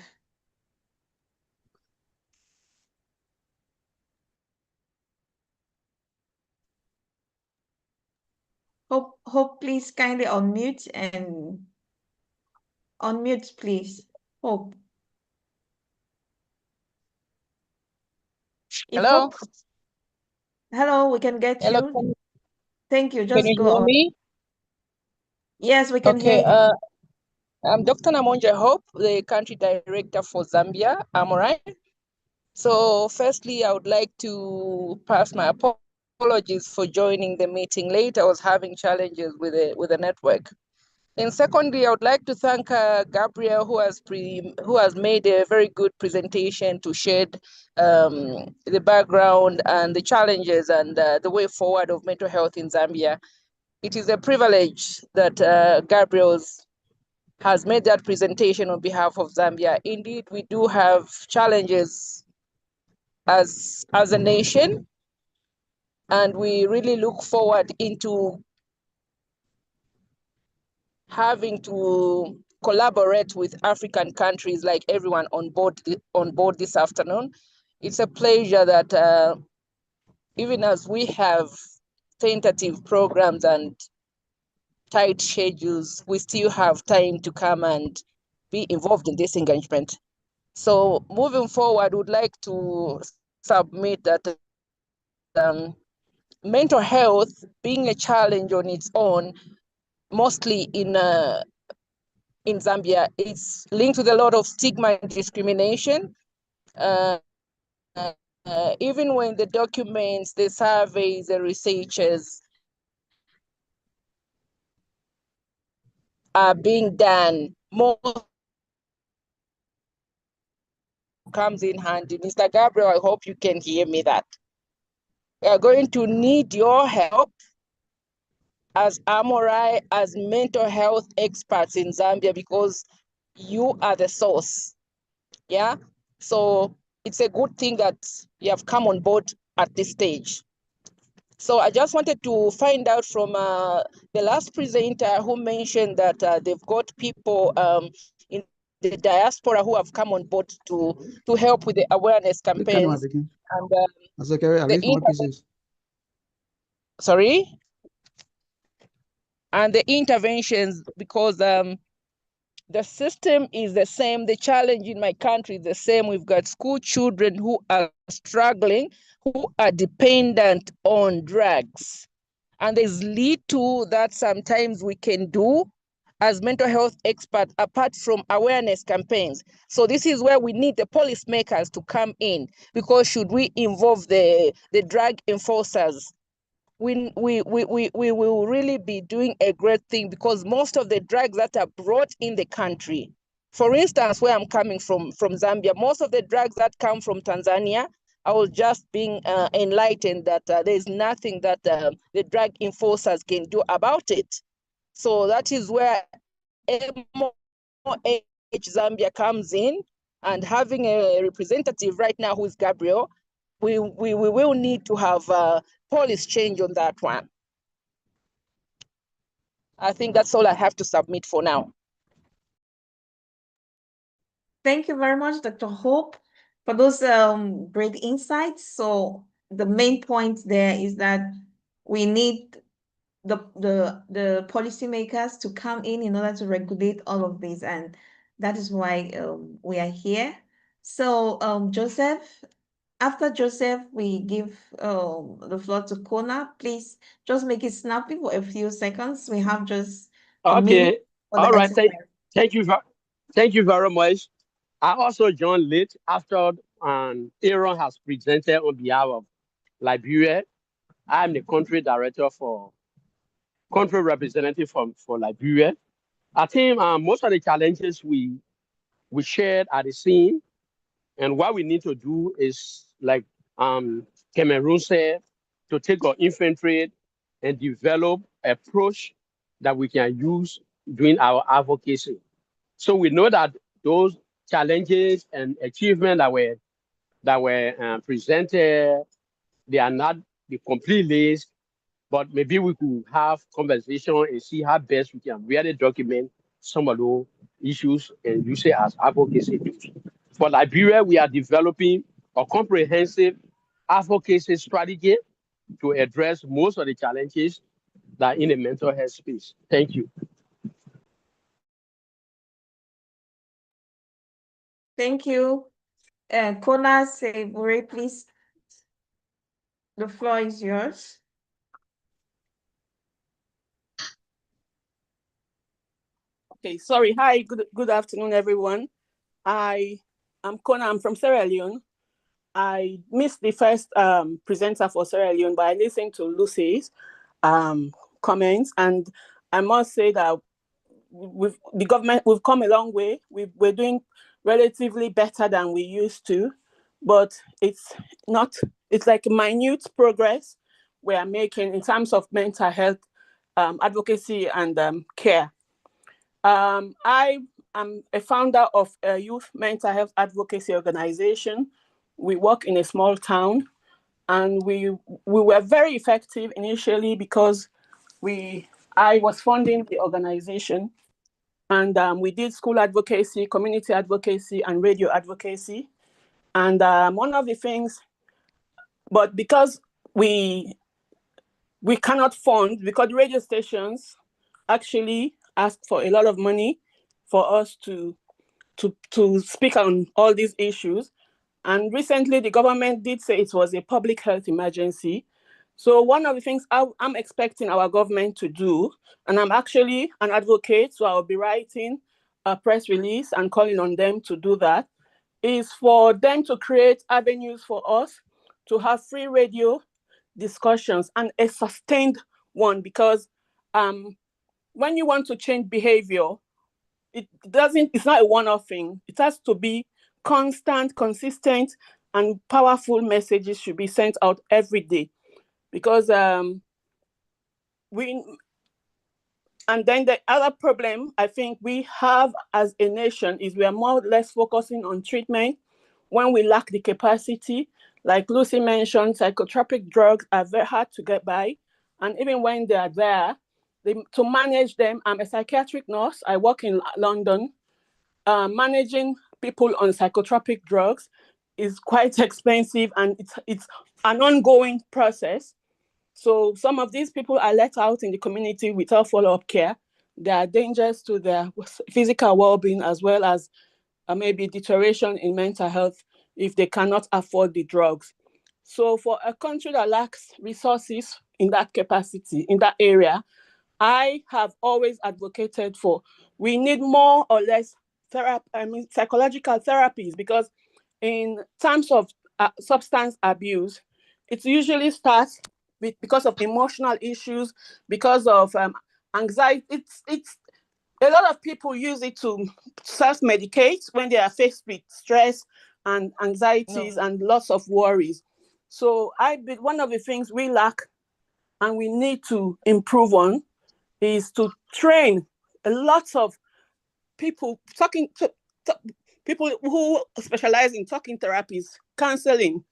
Hope, please kindly unmute and unmute, please. Hope. Hello. Hello, we can get Hello. you. Thank you. Can Just you go hear on. me? Yes, we can Okay. hear you. I'm Dr. Namonja Hope, the country director for Zambia, AMHROA. So firstly, I would like to pass my apologies for joining the meeting late. I was having challenges with the network. And secondly, I would like to thank Gabriel, who has made a very good presentation to shed the background and the challenges and the way forward of mental health in Zambia. It is a privilege that Gabriel has made that presentation on behalf of Zambia. Indeed, we do have challenges as a nation, and we really look forward into having to collaborate with African countries like everyone on board this afternoon. It's a pleasure that even as we have tentative programs and tight schedules, we still have time to come and be involved in this engagement. So moving forward, would like to submit that mental health being a challenge on its own, mostly in in Zambia. It's linked with a lot of stigma and discrimination. Even when the documents, the surveys, the researches are being done, more comes in handy. Mr. Gabriel, I hope you can hear me that. We are going to need your help as AMHROA, as mental health experts in Zambia, because you are the source. Yeah. So it's a good thing that you have come on board at this stage. So I just wanted to find out from the last presenter who mentioned that they've got people in the diaspora who have come on board to help with the awareness campaigns. And sorry? And the interventions, because the system is the same. The challenge in my country is the same. We've got school children who are struggling, who are dependent on drugs. And there's little that sometimes we can do as mental health experts, apart from awareness campaigns. So this is where we need the policymakers to come in, because should we involve the drug enforcers, we will really be doing a great thing, because most of the drugs that are brought in the country, for instance, where I'm coming from Zambia, most of the drugs that come from Tanzania, I was just being enlightened that there's nothing that the drug enforcers can do about it. So that is where AMHROA Zambia comes in, and having a representative right now who is Gabriel, we will need to have policy change on that one. I think that's all I have to submit for now. Thank you very much, Dr. Hope, for those great insights. So the main point there is that we need the policymakers to come in order to regulate all of this, and that is why we are here. So Joseph, after Joseph, we give the floor to Kona. Please just make it snappy for a few seconds. We have just a minute for the All right. exercise. Thank you very much. I also joined late after Aaron has presented on behalf of Liberia. I'm the country director for country representative for Liberia. I think most of the challenges we shared at the scene, and what we need to do is, like Cameroon said, to take our infantry and develop an approach that we can use during our advocacy. So we know that those challenges and achievements that were presented, they are not the complete list, but maybe we could have conversation and see how best we can really document some of those issues and use it as advocacy tools. For Liberia, we are developing a comprehensive advocacy strategy to address most of the challenges that are in the mental health space. Thank you. Thank you. Kona Sebure, please. The floor is yours. Okay, sorry. Hi, good afternoon, everyone. I'm Kona. I'm from Sierra Leone. I missed the first presenter for Sierra Leone, but I listened to Lucy's comments, and I must say that the government, we've come a long way. We're doing relatively better than we used to, but it's like minute progress we are making in terms of mental health advocacy and care. I am a founder of a youth mental health advocacy organization. We work in a small town, and we were very effective initially because I was funding the organization, and we did school advocacy, community advocacy, and radio advocacy. And one of the things, but because we cannot fund, because radio stations actually ask for a lot of money for us to speak on all these issues. And recently, the government did say it was a public health emergency. So one of the things I'm expecting our government to do, and I'm actually an advocate, so I'll be writing a press release and calling on them to do that is for them to create avenues for us to have free radio discussions and a sustained one, because when you want to change behavior, it's not a one-off thing. It has to be constant, consistent, and powerful messages should be sent out every day, because and then the other problem I think we have as a nation is we are more or less focusing on treatment when we lack the capacity. Like Lucy mentioned, psychotropic drugs are very hard to get by. And even when they are there, to manage them, I'm a psychiatric nurse. I work in London. Managing people on psychotropic drugs is quite expensive, and it's an ongoing process. So some of these people are let out in the community without follow-up care. They are dangerous to their physical well-being, as well as maybe deterioration in mental health if they cannot afford the drugs. So for a country that lacks resources in that capacity, in that area, I have always advocated for, we need more or less psychological therapies, because in terms of substance abuse, it usually starts because of emotional issues, because of anxiety. It's a lot of people use it to self-medicate when they are faced with stress and anxieties and lots of worries. So one of the things we lack and we need to improve on is to train a lot of people people who specialize in talking therapies, counseling.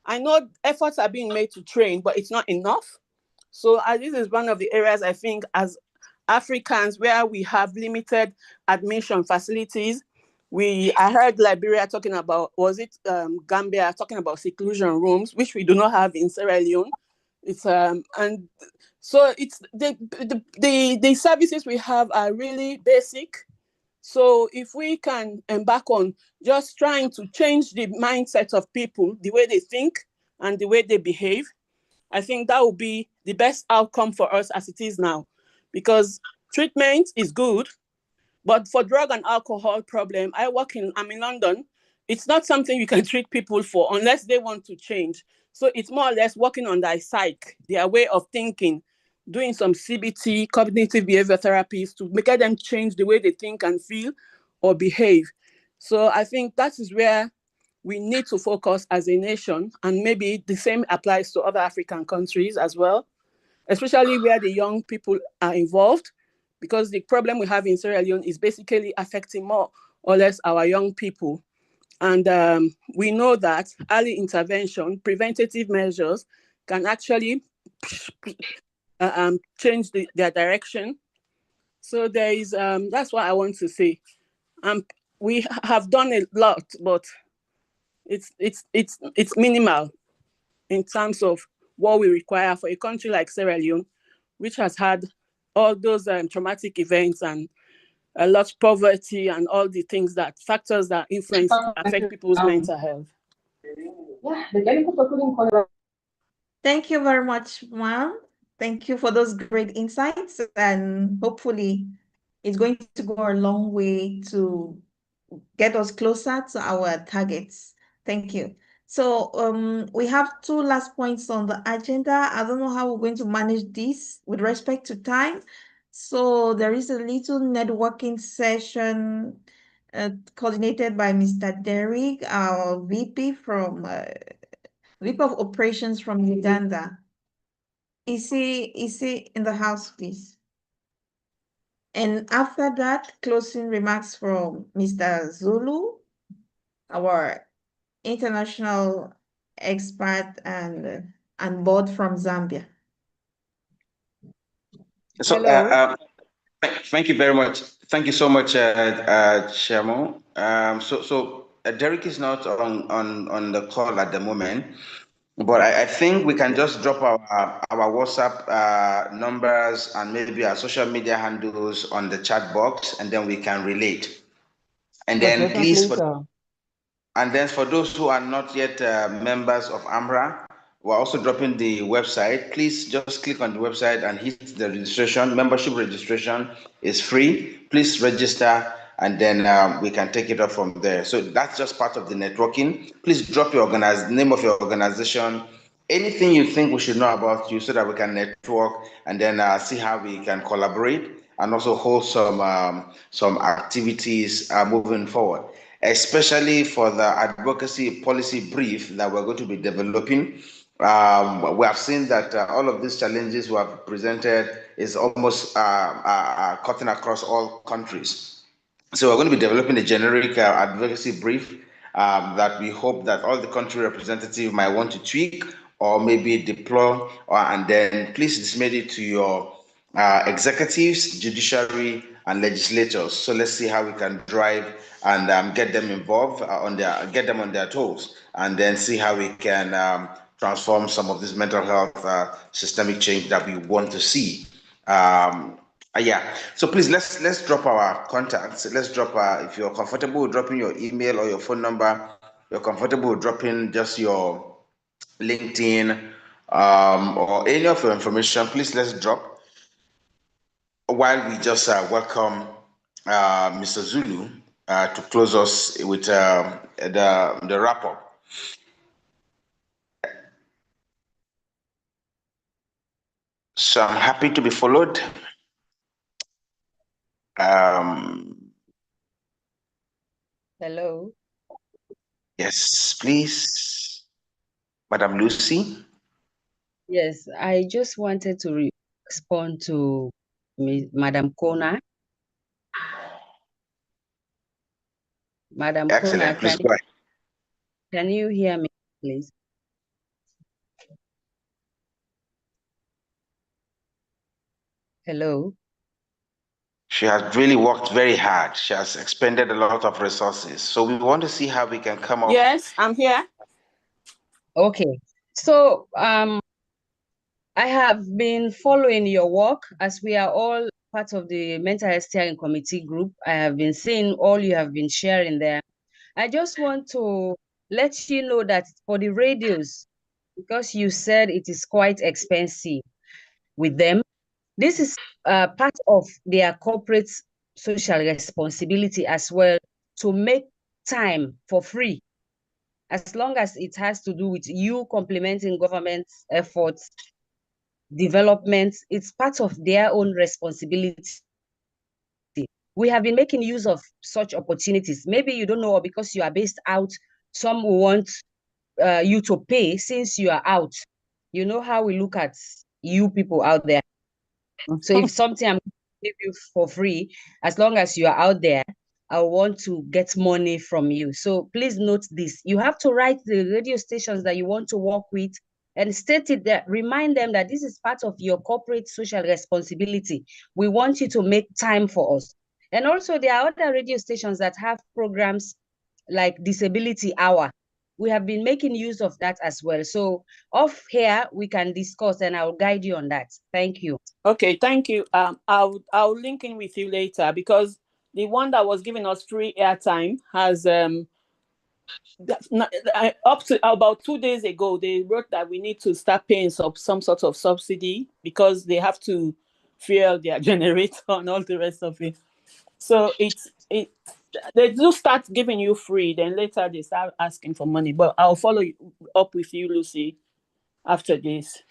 I know efforts are being made to train, but it's not enough. So this is one of the areas I think as Africans where we have limited admission facilities. I heard Liberia talking about, was it Gambia talking about seclusion rooms, which we do not have in Sierra Leone. It's and so it's the services we have are really basic. So if we can embark on just trying to change the mindset of people, the way they think and the way they behave, I think that will be the best outcome for us as it is now. Because treatment is good, but for drug and alcohol problem, I'm in London. It's not something you can treat people for unless they want to change. So it's more or less working on their psyche, their way of thinking, doing some CBT, cognitive behavior therapies, to make them change the way they think and feel or behave. So I think that is where we need to focus as a nation, and maybe the same applies to other African countries as well, especially where the young people are involved, because the problem we have in Sierra Leone is basically affecting more or less our young people. And we know that early intervention, preventative measures can actually change their direction. So there is, that's what I want to say. We have done a lot, but it's minimal in terms of what we require for a country like Sierra Leone, which has had all those traumatic events and a lot of poverty and all the factors that affect people's mental health. Thank you very much, ma'am. Thank you for those great insights, and hopefully it's going to go a long way to get us closer to our targets. Thank you. So we have two last points on the agenda. I don't know how we're going to manage this with respect to time. So there is a little networking session coordinated by Mr. Derrick, our VP of Operations from Uganda. Is he in the house, please? And after that, closing remarks from Mr. Zulu, our international expert and board from Zambia. So, thank you very much. Thank you so much, Shamo. So Derrick is not on the call at the moment, but I think we can just drop our WhatsApp numbers and maybe our social media handles on the chat box, and then we can relate. And then please, for those who are not yet members of AMHROA, we're also dropping the website. Please just click on the website and hit the registration. Membership registration is free. Please register and then we can take it up from there. So that's just part of the networking. Please drop your name of your organization, anything you think we should know about you, so that we can network and then see how we can collaborate and also hold some activities moving forward, especially for the advocacy policy brief that we're going to be developing. We have seen that all of these challenges we have presented is almost cutting across all countries. So we're going to be developing a generic advocacy brief that we hope that all the country representatives might want to tweak or maybe deploy, and then please disseminate it to your executives, judiciary, and legislators. So let's see how we can drive and get them involved get them on their toes, and then see how we can transform some of this mental health systemic change that we want to see. Yeah, so please let's drop our contacts. Let's drop if you're comfortable with dropping your email or your phone number, you're comfortable with dropping just your LinkedIn or any of your information, please let's drop while we just welcome Mr. Zulu to close us with the wrap up. So I'm happy to be followed. Hello. Yes, please, Madam Lucy. Yes, I just wanted to respond to Madam Kona. Madam Excellent. Kona, Please go ahead. can you hear me, please? Hello. She has really worked very hard. She has expended a lot of resources. So we want to see how we can come up. Yes, I'm here. Okay. So I have been following your work, as we are all part of the Mental Health Steering Committee group. I have been seeing all you have been sharing there. I just want to let you know that for the radios, because you said it is quite expensive with them, this is part of their corporate social responsibility as well, to make time for free, as long as it has to do with you complementing government efforts, development. It's part of their own responsibility. We have been making use of such opportunities. Maybe you don't know, or because you are based out, some will want you to pay since you are out. You know how we look at you people out there. So if something I'm going to give you for free, as long as you are out there, I want to get money from you. So please note this. You have to write the radio stations that you want to work with and state it there. Remind them that this is part of your corporate social responsibility. We want you to make time for us. And also, there are other radio stations that have programs like Disability Hour. We have been making use of that as well. So off here, we can discuss and I'll guide you on that. Thank you. Okay, thank you. I'll link in with you later, because the one that was giving us free airtime has up to about 2 days ago, they wrote that we need to start paying some sort of subsidy because they have to fuel their generator and all the rest of it. So they do start giving you free, then later they start asking for money. But I'll follow up with you, Lucy, after this.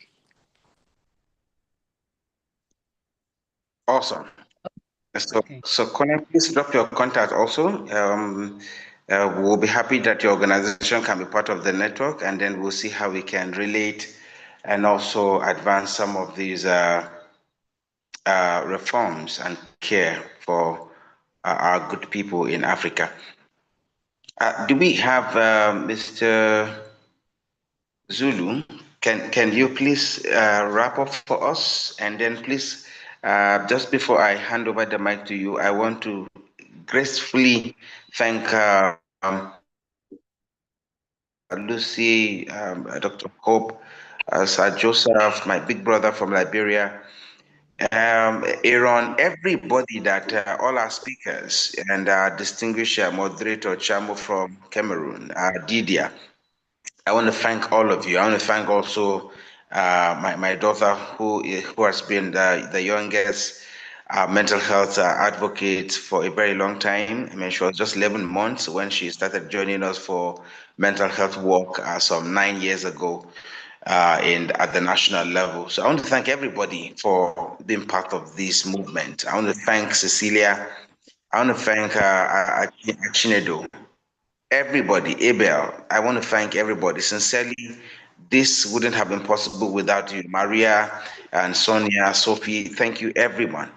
Awesome. So Connor, please drop your contact also. We'll be happy that your organization can be part of the network, and then we'll see how we can relate and also advance some of these reforms and care for our good people in Africa. Do we have Mr. Zulu? Can you please wrap up for us? And then please, just before I hand over the mic to you, I want to gracefully thank Lucy, Dr. Hope, Sir Joseph, my big brother from Liberia, Aaron, everybody that, all our speakers, and our distinguished moderator, Chamo from Cameroon, Didia. I want to thank all of you. I want to thank also my daughter, who has been the youngest, mental health advocate for a very long time. I mean, she was just 11 months when she started joining us for mental health work some 9 years ago at the national level. So I want to thank everybody for being part of this movement. I want to thank Cecilia. I want to thank Chinedo, everybody, Abel. I want to thank everybody sincerely. This wouldn't have been possible without you, Maria and Sonia, Sophie. Thank you, everyone.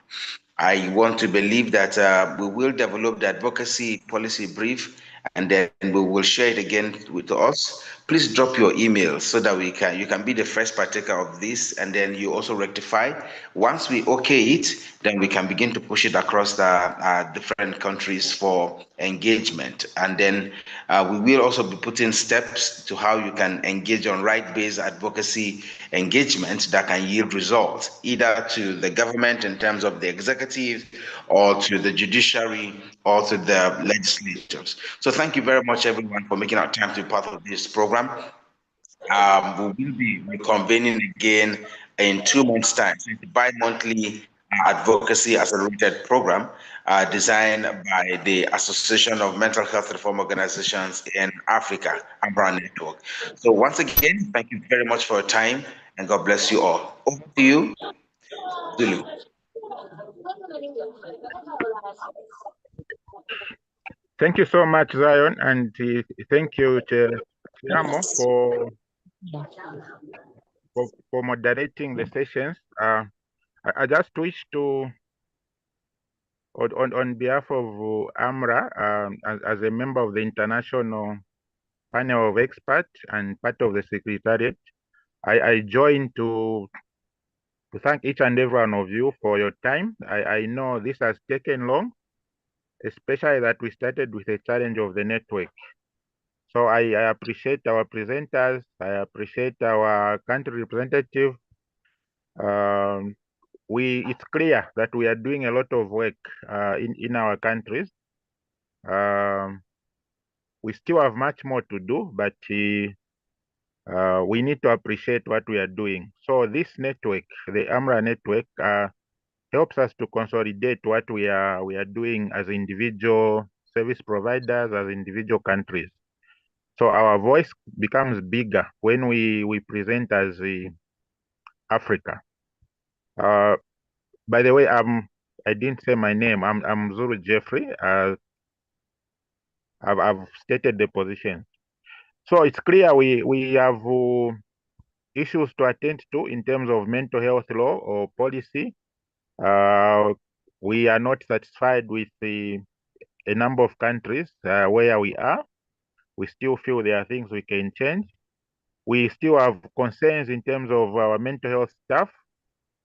I want to believe that we will develop the advocacy policy brief and then we will share it again with us. Please drop your email so that you can be the first partaker of this and then you also rectify. Once we okay it, then we can begin to push it across the different countries for engagement. And then we will also be putting steps to how you can engage on right-based advocacy engagement that can yield results, either to the government in terms of the executive or to the judiciary or to the legislators. So thank you very much, everyone, for making our time to be part of this program. We will be reconvening again in 2 months' time. So it's a bi-monthly advocacy accelerated program designed by the Association of Mental Health Reform Organizations in Africa, AMHROA Network. So once again, thank you very much for your time and God bless you all. Over to you, Zulu. Thank you so much, Zion, and thank you, Chiamo, for moderating the sessions. I just wish to, on behalf of AMHROA, as a member of the international panel of experts and part of the secretariat, I join to thank each and every one of you for your time. I know this has taken long, especially that we started with a challenge of the network. So I appreciate our presenters. I appreciate our country representative. It's clear that we are doing a lot of work in our countries. We still have much more to do, but we need to appreciate what we are doing. So this network, the AMHROA network, helps us to consolidate what we are doing as individual service providers, as individual countries. So our voice becomes bigger when we present as Africa. By the way, I didn't say my name. I'm Zuru Jeffrey. I've stated the position. So it's clear we have issues to attend to in terms of mental health law or policy. We are not satisfied with a number of countries where we are. We still feel there are things we can change. We still have concerns in terms of our mental health staff.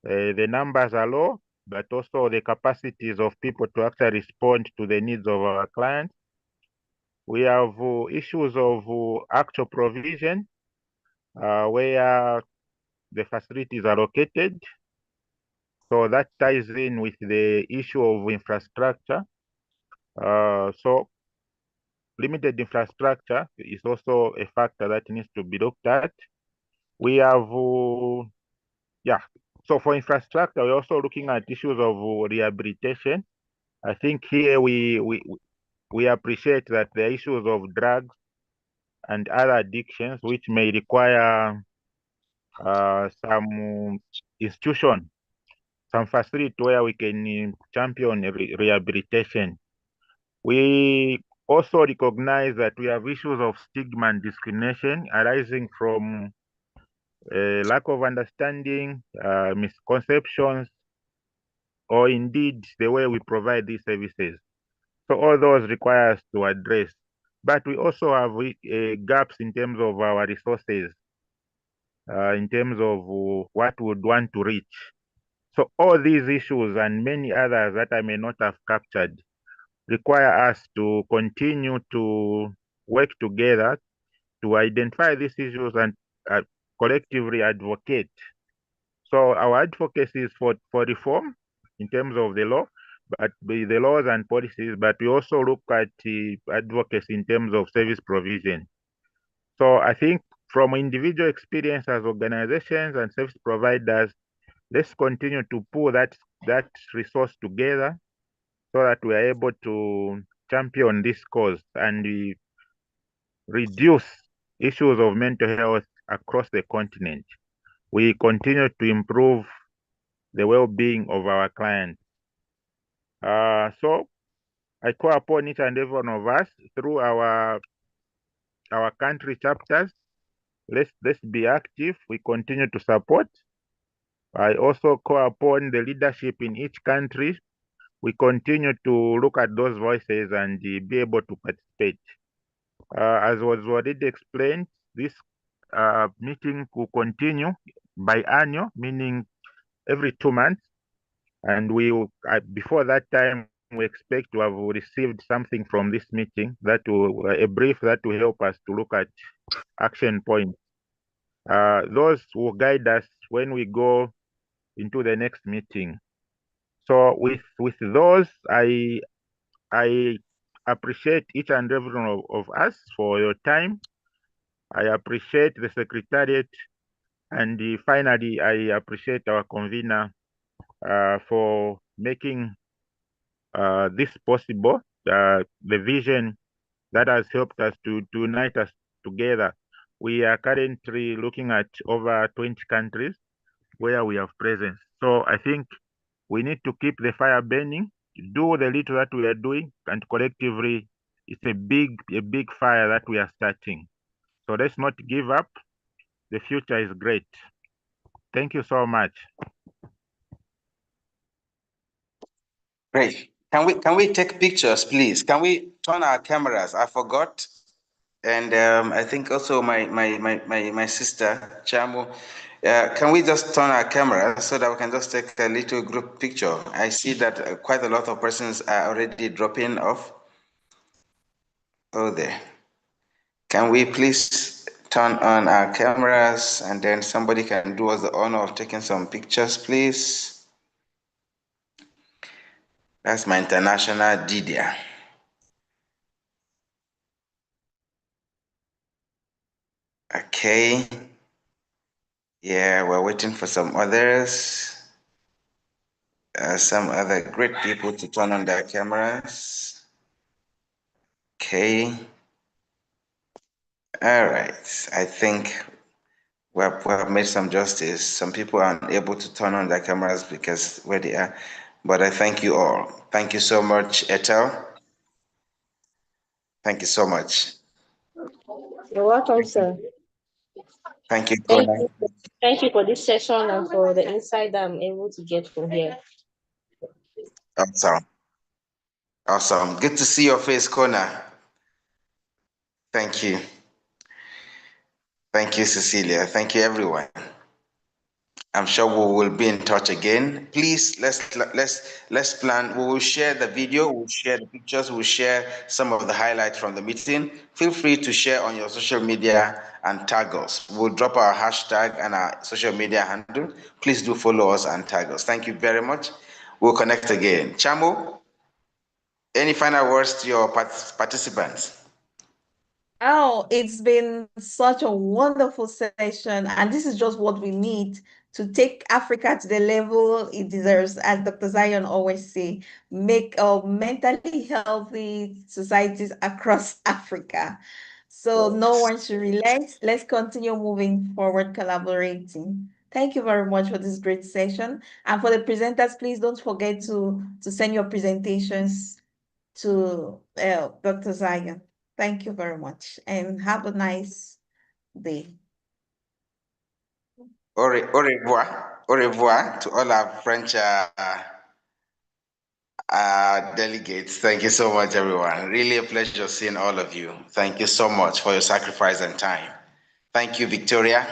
The numbers are low, but also the capacities of people to actually respond to the needs of our clients. We have issues of actual provision where the facilities are located. So that ties in with the issue of infrastructure. So limited infrastructure is also a factor that needs to be looked at. We have, so for infrastructure, we're also looking at issues of rehabilitation. I think here we appreciate that the issues of drugs and other addictions, which may require some institution, some facility where we can champion rehabilitation. We also recognize that we have issues of stigma and discrimination arising from lack of understanding, misconceptions, or indeed the way we provide these services. So all those require us to address. But we also have gaps in terms of our resources, in terms of what we would want to reach. So all these issues and many others that I may not have captured require us to continue to work together to identify these issues and collectively advocate. So our advocacy is for reform in terms of the law, but the laws and policies, but we also look at advocacy in terms of service provision. So I think from individual experience as organizations and service providers, let's continue to pull that that resource together so that we are able to champion this cause and we reduce issues of mental health across the continent. We continue to improve the well-being of our clients. So I call upon each and every one of us through our country chapters. Let's be active. We continue to support. I also call upon the leadership in each country. We continue to look at those voices and be able to participate. As was already explained, this meeting will continue biannual, meaning every 2 months. And we will, before that time, we expect to have received something from this meeting that will, a brief that will help us to look at action points. Those will guide us when we go into the next meeting. So with those, I appreciate each and every one of us for your time. I appreciate the Secretariat, and finally, I appreciate our convener for making this possible, the vision that has helped us to unite us together. We are currently looking at over 20 countries where we have presence. So I think we need to keep the fire burning, do the little that we are doing, and collectively, it's a big fire that we are starting. So let's not give up. The future is great. Thank you so much. Great. Can we take pictures, please? Can we turn our cameras? I forgot. And I think also my sister, Chamo, can we just turn our camera so that we can just take a little group picture? I see that quite a lot of persons are already dropping off. Oh, there. Can we please turn on our cameras and then somebody can do us the honor of taking some pictures, please? That's my international Didier. Okay. Yeah, we're waiting for some others. Some other great people to turn on their cameras. Okay. All right. I think we have made some justice. Some people are unable to turn on their cameras because where they are. But I thank you all. Thank you so much, Etel. Thank you so much. You're welcome, sir. Thank you, Thank Kona. you. Thank you for this session and for the insight that I'm able to get from here. Awesome. Awesome. Good to see your face, Kona. Thank you. Thank you, Cecilia. Thank you, everyone. I'm sure we will be in touch again. Please, let's plan. We will share the video, we'll share the pictures, we'll share some of the highlights from the meeting. Feel free to share on your social media and tag us. We'll drop our hashtag and our social media handle. Please do follow us and tag us. Thank you very much. We'll connect again. Chamo, any final words to your participants? Oh, it's been such a wonderful session, and this is just what we need to take Africa to the level it deserves, as Dr. Zion always say, make mentally healthy societies across Africa. So no one should relent. Let's continue moving forward, collaborating. Thank you very much for this great session. And for the presenters, please don't forget to send your presentations to Dr. Zion. Thank you very much and have a nice day. Au revoir to all our French delegates. Thank you so much, everyone. Really a pleasure seeing all of you. Thank you so much for your sacrifice and time. Thank you, Victoria.